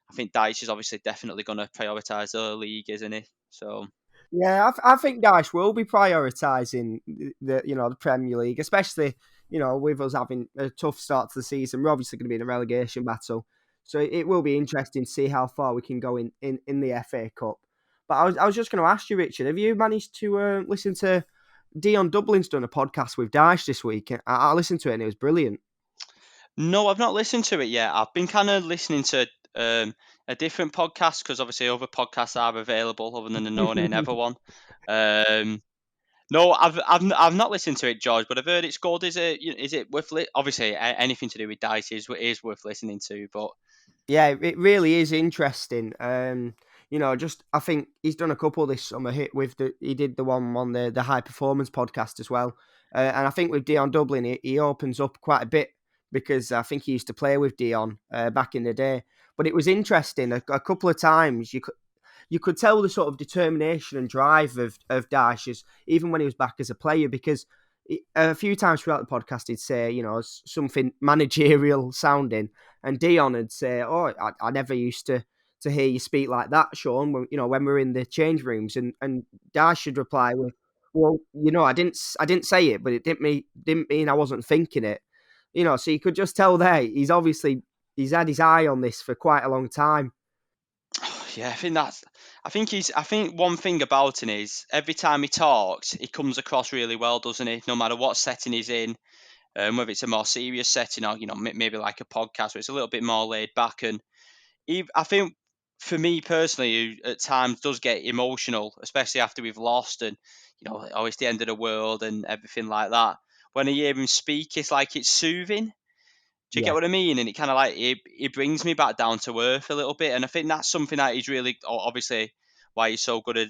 I think Dyche is obviously definitely going to prioritise the league, isn't he? So. yeah. I think Daesh will be prioritising the Premier League, especially with us having a tough start to the season. We're obviously going to be in a relegation battle, so it will be interesting to see how far we can go in the FA Cup. But I was just going to ask you, Richard, have you managed to listen to Dion Dublin's done a podcast with Daesh this week? I listened to it and it was brilliant. No, I've not listened to it yet. I've been kind of listening to a different podcast because obviously other podcasts are available other than the No Nay Never one. No, I've not listened to it, George, but I've heard it's good. Is it worth obviously anything to do with Dice is worth listening to, but Yeah, it really is interesting. Just I think he's done a couple this summer. He did the one on the High Performance podcast as well, and I think with Dion Dublin, he opens up quite a bit because I think he used to play with Dion back in the day. But it was interesting. A couple of times you could tell the sort of determination and drive of Daesh, even when he was back as a player, because a few times throughout the podcast he'd say, something managerial sounding, and Dion would say, "Oh, I never used to hear you speak like that, Sean, when we're in the change rooms," and Daesh should reply with, "Well, I didn't say it, but it didn't mean I wasn't thinking it." So you could just tell there he's had his eye on this for quite a long time. yeah, I think one thing about him is every time he talks, he comes across really well, doesn't he? No matter what setting he's in, whether it's a more serious setting or maybe like a podcast where it's a little bit more laid back. And I think for me personally, who at times does get emotional, especially after we've lost and oh, it's the end of the world and everything like that. When I hear him speak, it's like it's soothing. Do you get Yeah. what I mean? And it kind of like it brings me back down to earth a little bit. And I think that's something that he's really obviously why he's so good at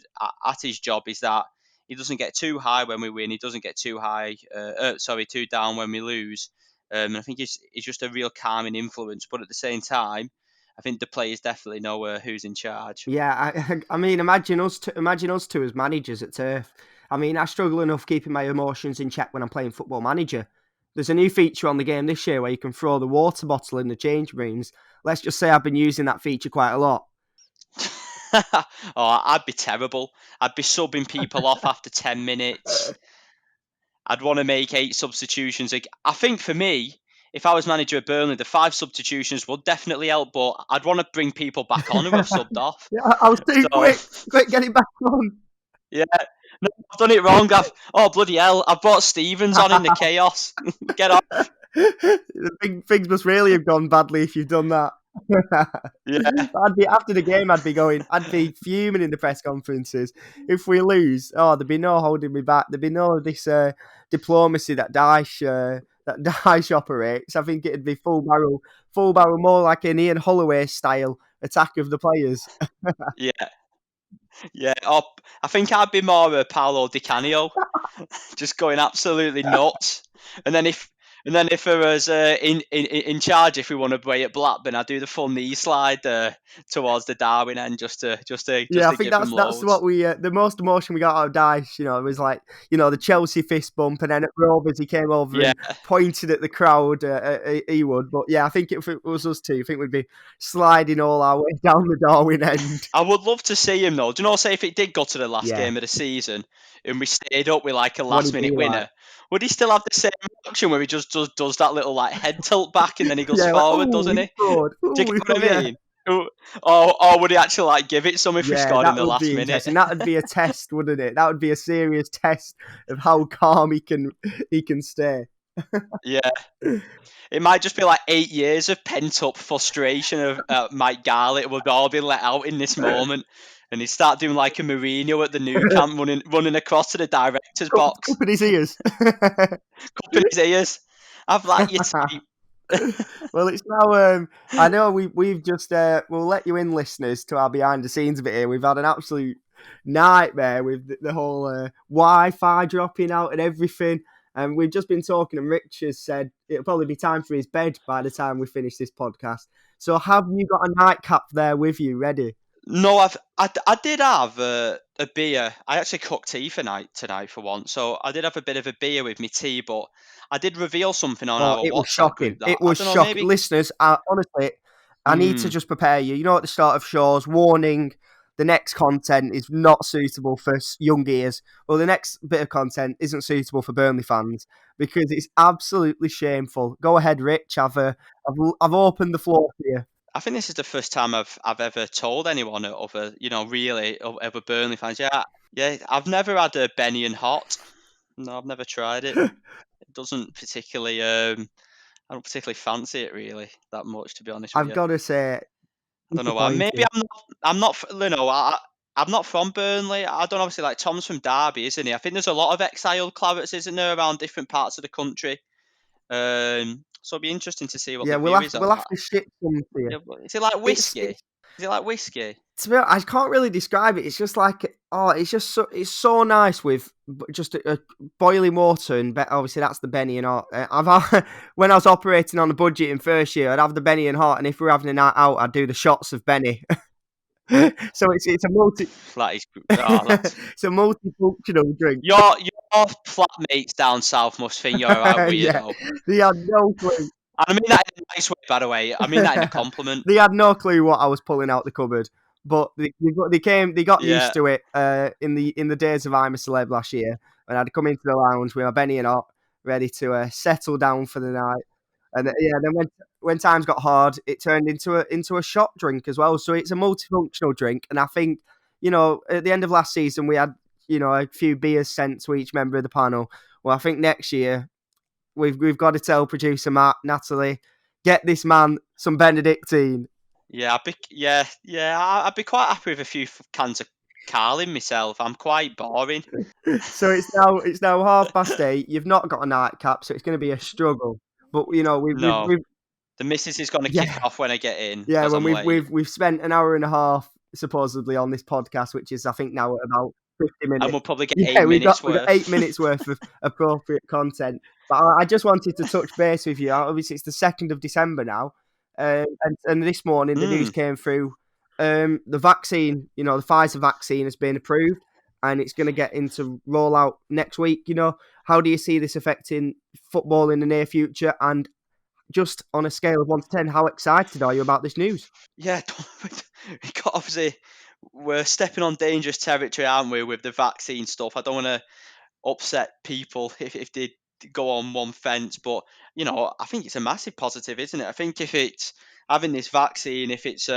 his job is that he doesn't get too high when we win. He doesn't get too too down when we lose. And I think he's just a real calming influence. But at the same time, I think the players definitely know who's in charge. Yeah, I mean, imagine us two as managers at Turf. I mean, I struggle enough keeping my emotions in check when I'm playing Football Manager. There's a new feature on the game this year where you can throw the water bottle in the change rooms. Let's just say I've been using that feature quite a lot. Oh, I'd be terrible. I'd be subbing people off after 10 minutes. I'd want to make 8 substitutions. I think for me, if I was manager of Burnley, the 5 substitutions would definitely help, but I'd want to bring people back on who have subbed off. Yeah, I was too quick. Quick, get it back on. Yeah. No, I've done it wrong. Oh, bloody hell. I've brought Stevens on in the chaos. Get off. Things must really have gone badly if you've done that. Yeah. After the game, I'd be fuming in the press conferences. If we lose, there'd be no holding me back. There'd be no this diplomacy that Dyche operates. I think it'd be full barrel, more like an Ian Holloway style attack of the players. Yeah. Yeah, I think I'd be more a Paolo Di Canio, just going absolutely nuts. And then if I was in charge, if we won away at Blackburn, I'd do the full knee slide towards the Darwin end, just to I think that's what we the most emotion we got out of Dyche. It was like the Chelsea fist bump, and then at Rovers he came over and pointed at the crowd. He would, but I think if it was us two, I think we'd be sliding all our way down the Darwin end. I would love to see him though. Do you know, say if it did go to the last game of the season and we stayed up with like a last minute winner, would he still have the same reaction where he just does that little like head tilt back and then he goes forward, doesn't he? Do you get what I mean? Or would he actually like give it some if we scored in the last minute? That would be a test, wouldn't it? That would be a serious test of how calm he can stay. Yeah. It might just be like 8 years of pent up frustration of Mike Garlett would all be let out in this moment. And he'd start doing like a Mourinho at the Nou Camp, running across to the director's box. Cupping his ears. Cupping his ears. I've like you type. Well, it's now. I know we've just. We'll let you in, listeners, to our behind the scenes bit here. We've had an absolute nightmare with the whole Wi-Fi dropping out and everything. And we've just been talking, and Rich has said it'll probably be time for his bed by the time we finish this podcast. So, have you got a nightcap there with you, ready? No, I did have a beer. I actually cooked tea tonight for once, so I did have a bit of a beer with me tea. But I did reveal something on our it WhatsApp was shocking. group. It was shocking, listeners. Honestly, I need to just prepare you. At the start of shows, warning. The next content is not suitable for young ears. Well, the next bit of content isn't suitable for Burnley fans because it's absolutely shameful. Go ahead, Rich. I've opened the floor for you. I think this is the first time I've ever told anyone other Burnley fans. Yeah. I've never had a Benny and Hot. No, I've never tried it. It doesn't particularly. I don't particularly fancy it really that much, to be honest with you. I've got to say. I don't know why. Maybe I'm not. I'm not from Burnley. I don't obviously like Tom's from Derby, isn't he? I think there's a lot of exiled Clarets, isn't there, around different parts of the country. So it'll be interesting to see what the view is on we'll have to ship some to you. Is it like whiskey? Is it like whiskey? To be honest, I can't really describe it. It's just like it's so nice with just a boiling water, and obviously that's the Benny and Hot. When I was operating on a budget in first year, I'd have the Benny and Hot, and if we were having a night out, I'd do the shots of Benny. So it's a it's a multifunctional drink. Your flatmates down south must think you're a weirdo. They had no clue. I mean that in a nice way, by the way. I mean that in a compliment. They had no clue what I was pulling out the cupboard, but they got used to it in the days of I'm a Celeb last year, when I'd come into the lounge with my Benny and Hot, ready to settle down for the night. And then when times got hard, it turned into a shot drink as well. So it's a multifunctional drink, and I think at the end of last season we had a few beers sent to each member of the panel. Well, I think next year we've got to tell producer Matt, Natalie, get this man some Benedictine. Yeah, I'd be quite happy with a few cans of Carling myself. I'm quite boring. So it's now 8:30. You've not got a nightcap, so it's going to be a struggle. But we've the missus is going to kick off when I get in. Yeah, when we've spent an hour and a half supposedly on this podcast, which is I think now at about 50 minutes. And we'll probably get 8 minutes worth. We've got 8 minutes worth of appropriate content. But I just wanted to touch base with you. Obviously, it's the 2nd of December now, and this morning the news came through. The vaccine, the Pfizer vaccine, has been approved. and it's going to get into rollout next week. How do you see this affecting football in the near future? And just on a scale of 1 to 10, how excited are you about this news? Yeah, obviously we're stepping on dangerous territory, aren't we, with the vaccine stuff? I don't want to upset people if they go on one fence, but I think it's a massive positive, isn't it? I think if it's having this vaccine, if it's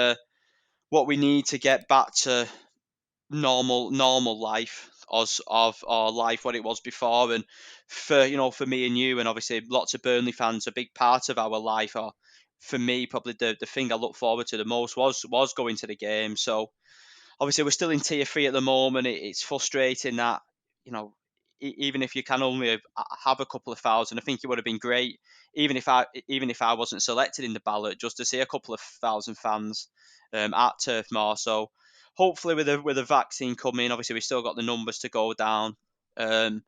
what we need to get back to normal life of our life what it was before, and for me and you, and obviously lots of Burnley fans, a big part of our life, or for me probably the thing I look forward to the most was going to the game. So obviously we're still in tier 3 at the moment. It's frustrating that even if you can only have a couple of thousand, I think it would have been great, even if I wasn't selected in the ballot, just to see a couple of thousand fans at Turf Moor. So hopefully with a vaccine coming, obviously we've still got the numbers to go down, um,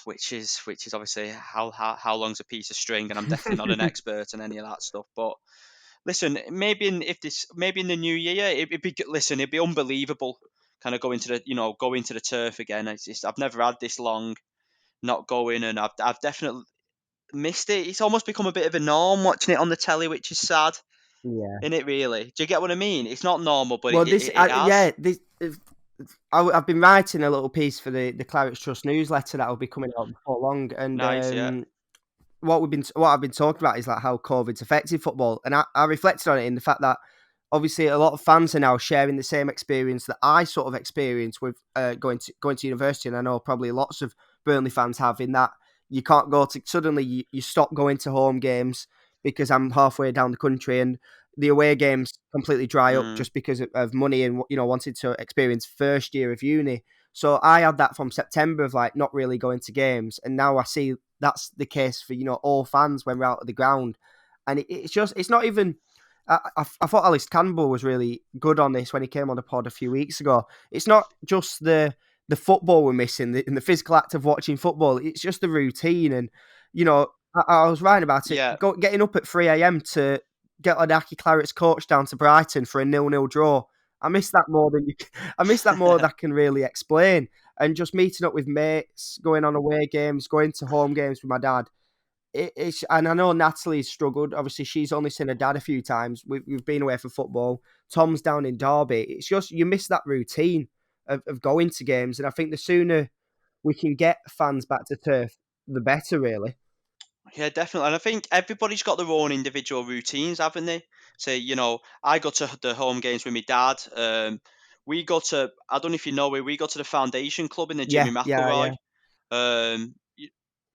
which is obviously how long's a piece of string, and I'm definitely not an expert on any of that stuff. But listen, maybe in the new year, it'd be unbelievable, kind of going to the turf again. I've never had this long not going, and I've definitely missed it. It's almost become a bit of a norm watching it on the telly, which is sad. Yeah. Isn't it really? Do you get what I mean? It's not normal, but Well, it has. I've been writing a little piece for the Claret Trust newsletter that will be coming out before long, and Nice, yeah. what I've been talking about is like how COVID's affected football, and I reflected on it in the fact that obviously a lot of fans are now sharing the same experience that I sort of experienced with going to university, and I know probably lots of Burnley fans have, in that you can't go to suddenly you stop going to home games because I'm halfway down the country, and the away games completely dry up just because of money and wanted to experience first year of uni. So I had that from September of like not really going to games, and now I see that's the case for all fans when we're out of the ground, and it's not even. I thought Alice Campbell was really good on this when he came on the pod a few weeks ago. It's not just the football we're missing, in the physical act of watching football. It's just the routine, and I was writing about it. Yeah. Getting up at 3 a.m. to get Odaki Claret's coach down to Brighton for a 0-0 draw. I miss that more than I miss that more than I can really explain. And just meeting up with mates, going on away games, going to home games with my dad. And I know Natalie's struggled. Obviously, she's only seen her dad a few times. We've been away for football. Tom's down in Derby. It's just you miss that routine of going to games. And I think the sooner we can get fans back to turf, the better, really. Yeah, definitely. And I think everybody's got their own individual routines, haven't they? So, I go to the home games with my dad. I don't know if you know, we go to the Foundation Club in the Jimmy Yeah. McElroy.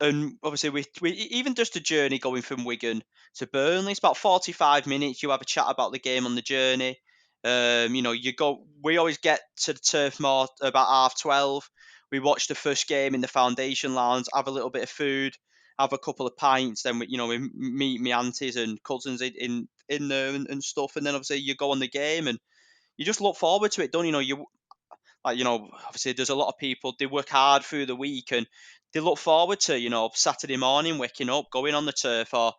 And obviously, we even just a journey going from Wigan to Burnley, it's about 45 minutes. You have a chat about the game on the journey. We always get to the Turf Moor about 12:30. We watch the first game in the Foundation Lounge, have a little bit of food, have a couple of pints. Then we meet my aunties and cousins in there and stuff. And then obviously you go on the game, and you just look forward to it, don't you? Obviously there's a lot of people, they work hard through the week, and they look forward to, Saturday morning, waking up, going on the turf, or,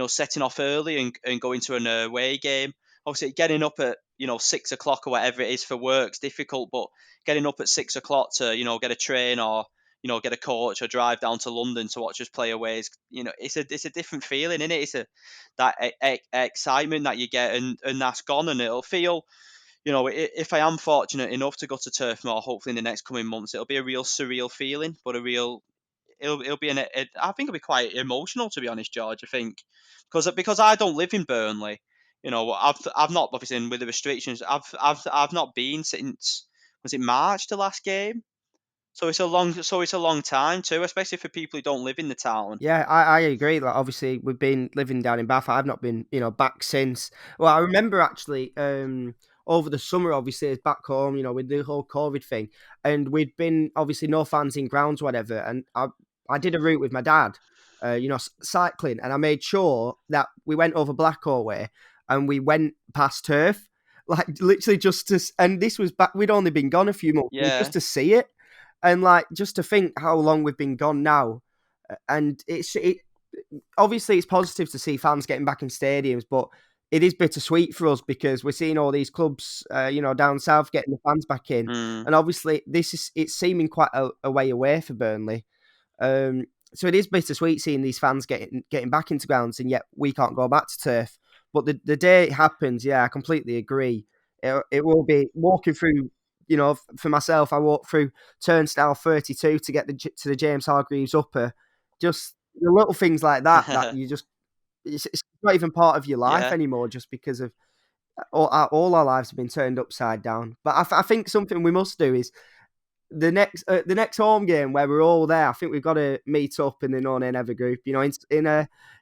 setting off early and going to an away game. Obviously getting up at, 6 o'clock or whatever it is for work's difficult, but getting up at 6 o'clock to, get a train, or, get a coach or drive down to London to watch us play away is, it's a different feeling, isn't it? That excitement that you get, and that's gone, and it'll feel, if I am fortunate enough to go to Turf Moor, hopefully in the next coming months, it'll be a real surreal feeling, but it'll be I think it'll be quite emotional, to be honest, George. I think because I don't live in Burnley, I've not, obviously with the restrictions, I've not been since, was it March, the last game? So it's a long time too, especially for people who don't live in the town. Yeah, I agree. Like, obviously, we've been living down in Bath. I've not been, back since. Well, I remember actually over the summer, obviously, it's back home, with the whole COVID thing, and we'd been obviously no fans in grounds, whatever. And I did a route with my dad, cycling, and I made sure that we went over Blackwall Way and we went past turf, like literally just to. And this was back. We'd only been gone a few months, Yeah. just to see it, and like just to think how long we've been gone now. And obviously it's positive to see fans getting back in stadiums, but it is bittersweet for us because we're seeing all these clubs, down south getting the fans back in, and obviously it's seeming quite a way away for Burnley. So it is bittersweet seeing these fans getting back into grounds, and yet we can't go back to turf. But the day it happens, I completely agree. It will be walking through. For myself, I walked through turnstile 32 to get to the James Hargreaves upper. Just the little things like that you just it's not even part of your life Yeah. anymore, just because of all our lives have been turned upside down. But I think something we must do is the next home game where we're all there. I think we've got to meet up in the No Nay Never group.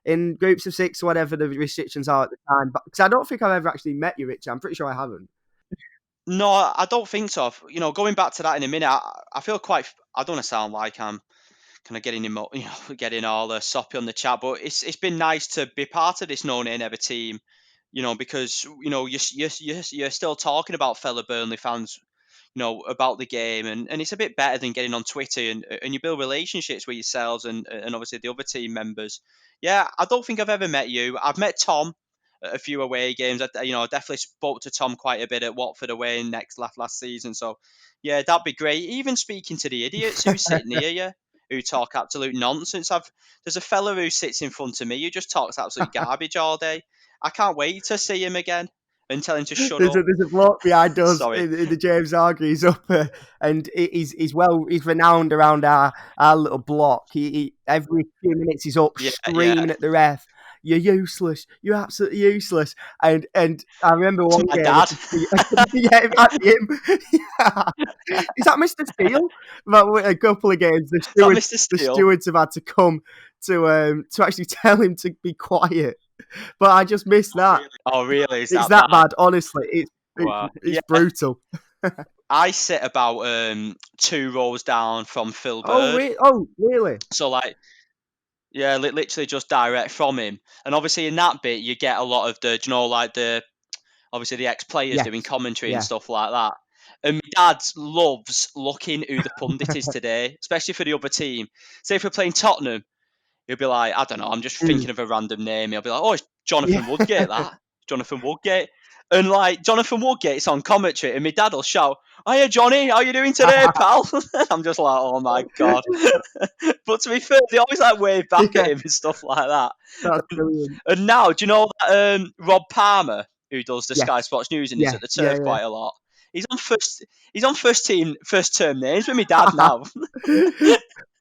In groups of 6 or whatever the restrictions are at the time. But because I don't think I've ever actually met you, Rich. I'm pretty sure I haven't. No, I don't think so. Going back to that in a minute, I feel quite. I don't want to sound like I'm kind of getting all soppy on the chat, but it's been nice to be part of this No Nay Never team. Because you're still talking about fellow Burnley fans, about the game, and it's a bit better than getting on Twitter and you build relationships with yourselves and obviously the other team members. Yeah, I don't think I've ever met you. I've met Tom at a few away games. I definitely spoke to Tom quite a bit at Watford away last season. So yeah, that'd be great. Even speaking to the idiots who sit near you, who talk absolute nonsense. There's a fella who sits in front of me who just talks absolute garbage all day. I can't wait to see him again and tell him to shut There's up. a bloke behind us Sorry. in the James Hargreaves upper, and he's renowned around our little block. He every few minutes he's up Yeah, screaming at the ref, "You're useless! You're absolutely useless!" And I remember It's one my game, dad. yeah, it might be him. Is that Mr. Steele? But a couple of games, Is that Mr. the Steele? stewards have had to come to actually tell him to be quiet. But I just missed that. Oh, really? Is It's that that bad? bad, honestly. Wow. It's Yeah. brutal. I sit about 2 rows down from Phil Oh, Bird. really? So, like, yeah, literally just direct from him. And obviously, in that bit, you get a lot of obviously the ex-players Yes. doing commentary and Yeah. stuff like that. And my dad loves looking who the pundit is today, especially for the other team. Say if we're playing Tottenham, he'll be like, I don't know, I'm just Mm. thinking of a random name. He'll be like, oh, it's Jonathan Yeah. Woodgate, that. Jonathan Woodgate. And like, Jonathan Woodgate's on commentary, and my dad will shout, hiya, Johnny, how you doing today, pal? I'm just like, oh my God. But to be fair, they always like wave back at Yeah, him and stuff like that. that's brilliant. And now, do you know that Rob Palmer, who does the Sky Yes. Sports News and is Yeah, at the yeah, turf quite a lot? He's on first term names with my yeah. dad now.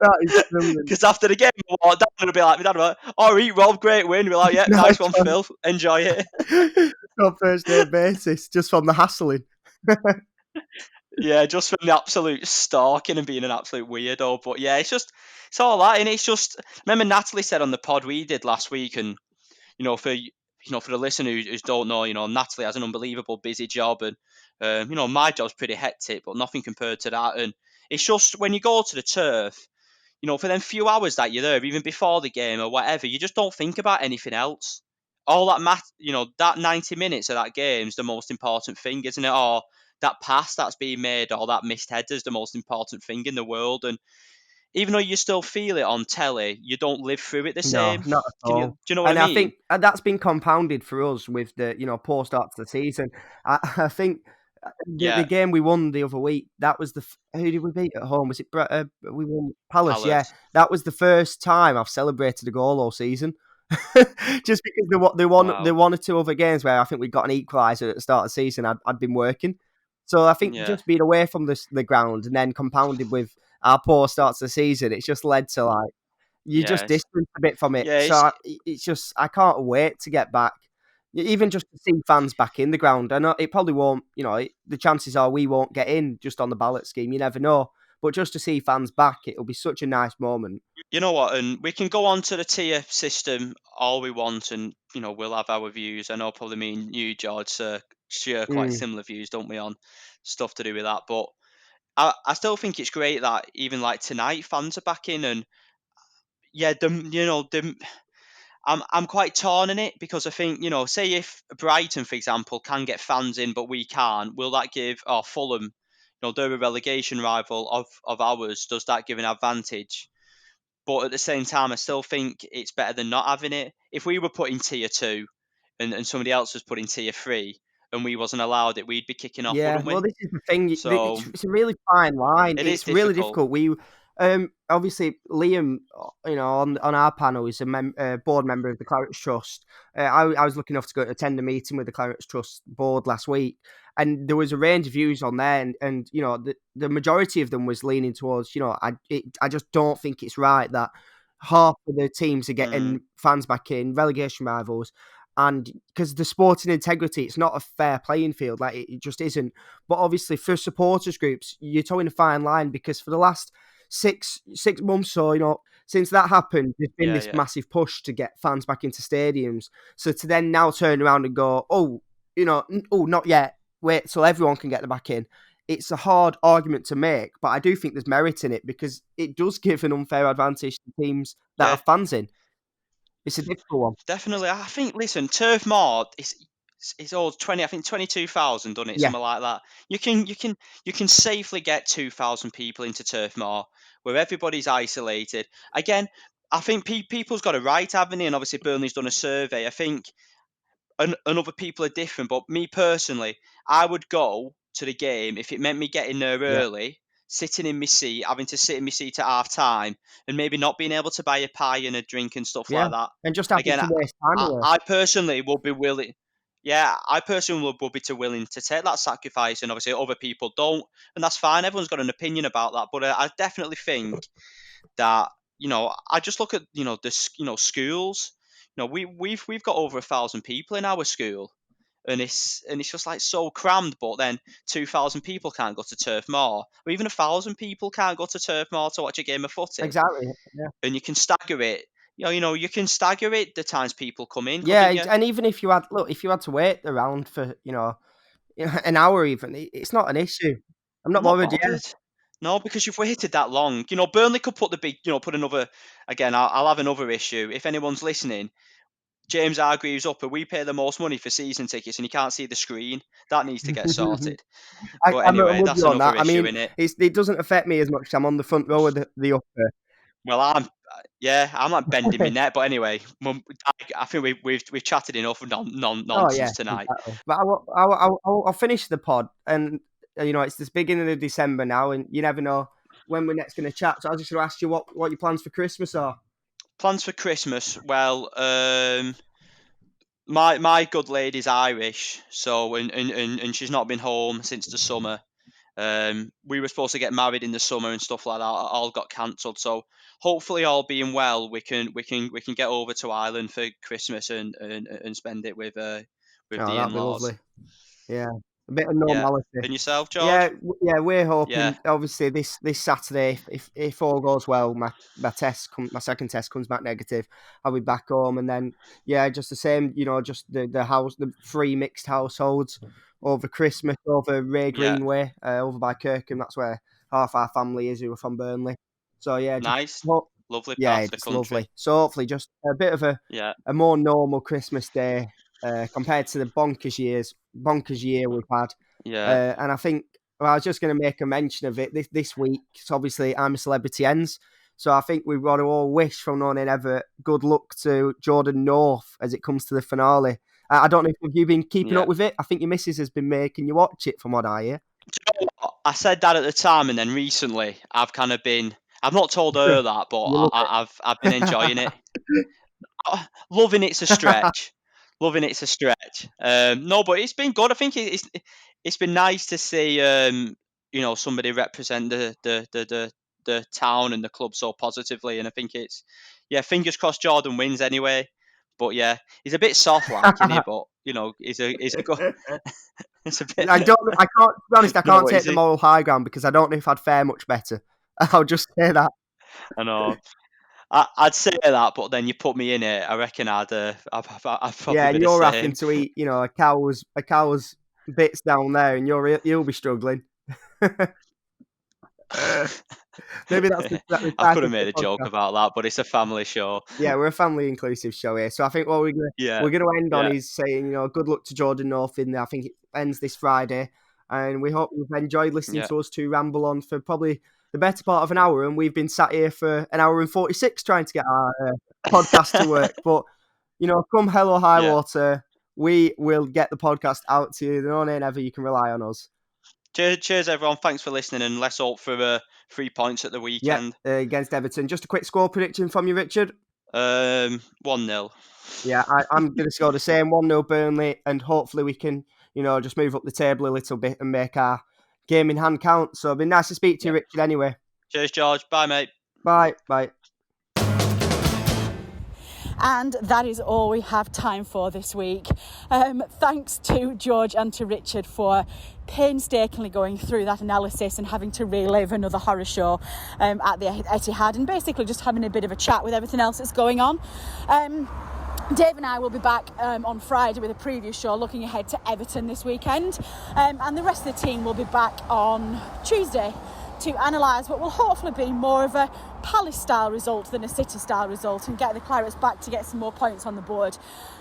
That is brilliant. Because after the game, my dad will be like, my dad will be like, all right, Rob, great win. We're like, yeah, nice one, John. Phil. Enjoy it. On first name basis, just from the hassling. Yeah, just from the absolute stalking and being an absolute weirdo. But yeah, it's all that. And it's just, remember Natalie said on the pod we did last week, and, for the listener who don't know, Natalie has an unbelievable busy job, and, my job's pretty hectic, but nothing compared to that. And it's just when you go to the turf, for them few hours that you're there, even before the game or whatever, you just don't think about anything else. All that 90 minutes of that game is the most important thing, isn't it? Or that pass that's being made or that missed header is the most important thing in the world. And even though you still feel it on telly, you don't live through it the No, same. not at Do all. you know what I And I mean? think that's been compounded for us with the, poor start to the season. I think the Yeah, game we won the other week, that was who did we beat at home? Was it we won Palace? Yeah, Palace. that was the first time I've celebrated a goal all season. Just because the Wow. one or two other games where I think we got an equaliser at the start of the season, I'd been working. So I think Yeah. just being away from the ground and then compounded with our poor starts to the season, it's just led to like you just Yes. distance a bit from it. Yeah. So it's just I can't wait to get back. Even just to see fans back in the ground. I know it probably won't. The chances are we won't get in just on the ballot scheme. You never know. But just to see fans back, it'll be such a nice moment. You know what? And we can go on to the tier system all we want, and we'll have our views. I know probably me and you, George, share quite Mm. similar views, don't we, on stuff to do with that. But I still think it's great that even like tonight, fans are back in, and yeah, I'm quite torn in it because I think say if Brighton, for example, can get fans in, but we can't, will that give Fulham, they're a relegation rival of ours, does that give an advantage? But at the same time, I still think it's better than not having it. If we were put in tier 2 and somebody else was put in tier 3 and we wasn't allowed it, we'd be kicking off, Yeah, wouldn't we? well, this is the thing. So It's a really fine line. it is It's really difficult. difficult. Obviously Liam, on our panel is a board member of the Claret Trust. I was lucky enough to go to attend a meeting with the Claret Trust board last week, and there was a range of views on there, and the majority of them was leaning towards, I just don't think it's right that half of the teams are getting fans back in, relegation rivals. And because the sporting integrity, it's not a fair playing field. Like, it just isn't. But obviously, for supporters groups, you're towing a fine line, because for the last six months or since that happened, there's been this massive push to get fans back into stadiums. So to then now turn around and go, not yet. Wait till everyone can get them back in. It's a hard argument to make, but I do think there's merit in it, because it does give an unfair advantage to teams that have fans in. It's a difficult one. Definitely. I think, listen, Turf Moor is all 20, I think 22,000, done it, Yeah. something like that. You can safely get 2,000 people into Turf Moor, where everybody's isolated. Again, I think people's got a right, haven't they? And obviously Burnley's done a survey. I think and other people are different, but me personally, I would go to the game if it meant me getting there early, sitting in my seat, having to sit in my seat at half time, and maybe not being able to buy a pie and a drink and stuff like that. And just having Again, to waste time away. I personally will be willing. Yeah, I personally will be willing to take that sacrifice, and obviously other people don't, and that's fine. Everyone's got an opinion about that, but I definitely think that I just look at the schools. We've got over 1,000 people in our school, and it's just like so crammed. But then 2,000 people can't go to Turf Moor, or even 1,000 people can't go to Turf Moor to watch a game of footy. Exactly. Yeah. And you can stagger it. You can stagger it the times people come in. Yeah, you? and even if you had to wait around for an hour, even it's not an issue. I'm not bothered. Yeah. No, because you've waited that long. Burnley could put the big, put another. Again, I'll have another issue. If anyone's listening, James Hargreaves up, and we pay the most money for season tickets, and you can't see the screen. That needs to get sorted. But anyway, I'm with that's you on another that. issue, I mean, innit? it doesn't affect me as much. I'm on the front row of the upper. Well, I'm like bending my neck. But anyway, I think we've chatted enough nonsense tonight. Exactly. But I'll finish the pod, and it's this beginning of December now, and you never know when we're next going to chat. So I was just going to ask you what your plans for Christmas are. Plans for Christmas? Well, my good lady's Irish, so and she's not been home since the summer. We were supposed to get married in the summer and stuff like that. All got cancelled. So hopefully, all being well, we can get over to Ireland for Christmas and spend it with the in-laws. That'd be lovely. Yeah, a bit of normality. Yeah. And yourself, George? Yeah, we're hoping. Obviously, this Saturday, if all goes well, my second test comes back negative, I'll be back home, and then just the same. Just the 3 mixed households over Christmas, over Ray Greenway, over by Kirkham. That's where half our family is, who are from Burnley. So nice, lovely part of the country. Lovely. So hopefully, just a bit of a more normal Christmas day compared to the bonkers year we've had. And I think I was just going to make a mention of it this week. So obviously, I'm a Celebrity Ends. So I think we've got to all wish from none and ever good luck to Jordan North as it comes to the finale. I don't know if you've been keeping up with it. I think your missus has been making you watch it, from what I hear. Do you know what? I said that at the time, and then recently I've kind of been. I've not told her that, but I've been enjoying it. Loving it's a stretch. Loving it's a stretch. No, but it's been good. I think it's been nice to see somebody represent the town and the club so positively, and I think it's fingers crossed Jordan wins anyway. But he's a bit soft, like, isn't he? But he's a good. It's a bit. I can't. To be honest, I can't take the moral high ground, because I don't know if I'd fare much better. I'll just say that. I know. I'd say that, but then you put me in it. I reckon I'd probably. Yeah, and you're having to eat, a cow's bits down there, and you'll be struggling. Maybe that's I could have made a joke about that, but it's a family show. Yeah, we're a family inclusive show here. So I think what we're gonna end on is saying, good luck to Jordan North in there. I think it ends this Friday, and we hope you've enjoyed listening to us two ramble on for probably the better part of an hour, and we've been sat here for an hour and 46 trying to get our podcast to work. But come hell or high water, we will get the podcast out to you. The No Nay Never, you can rely on us. Cheers, everyone. Thanks for listening, and let's hope for 3 points at the weekend. Against Everton. Just a quick score prediction from you, Richard. 1-0. Yeah, I'm going to score the same, 1-0 Burnley, and hopefully we can, just move up the table a little bit and make our game in hand count. So it'd been nice to speak to you, Richard, anyway. Cheers, George. Bye, mate. Bye. And that is all we have time for this week. Thanks to George and to Richard for painstakingly going through that analysis and having to relive another horror show at the Etihad, and basically just having a bit of a chat with everything else that's going on. Dave and I will be back on Friday with a preview show looking ahead to Everton this weekend, and the rest of the team will be back on Tuesday to analyse what will hopefully be more of a Palace-style result than a City-style result, and get the Clarets back to get some more points on the board.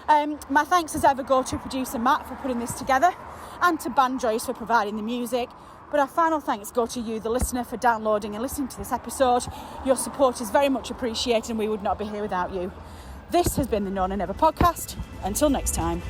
My thanks as ever go to producer Matt for putting this together, and to Band Joyce for providing the music. But our final thanks go to you, the listener, for downloading and listening to this episode. Your support is very much appreciated, and we would not be here without you. This has been the No Nay Never podcast. Until next time.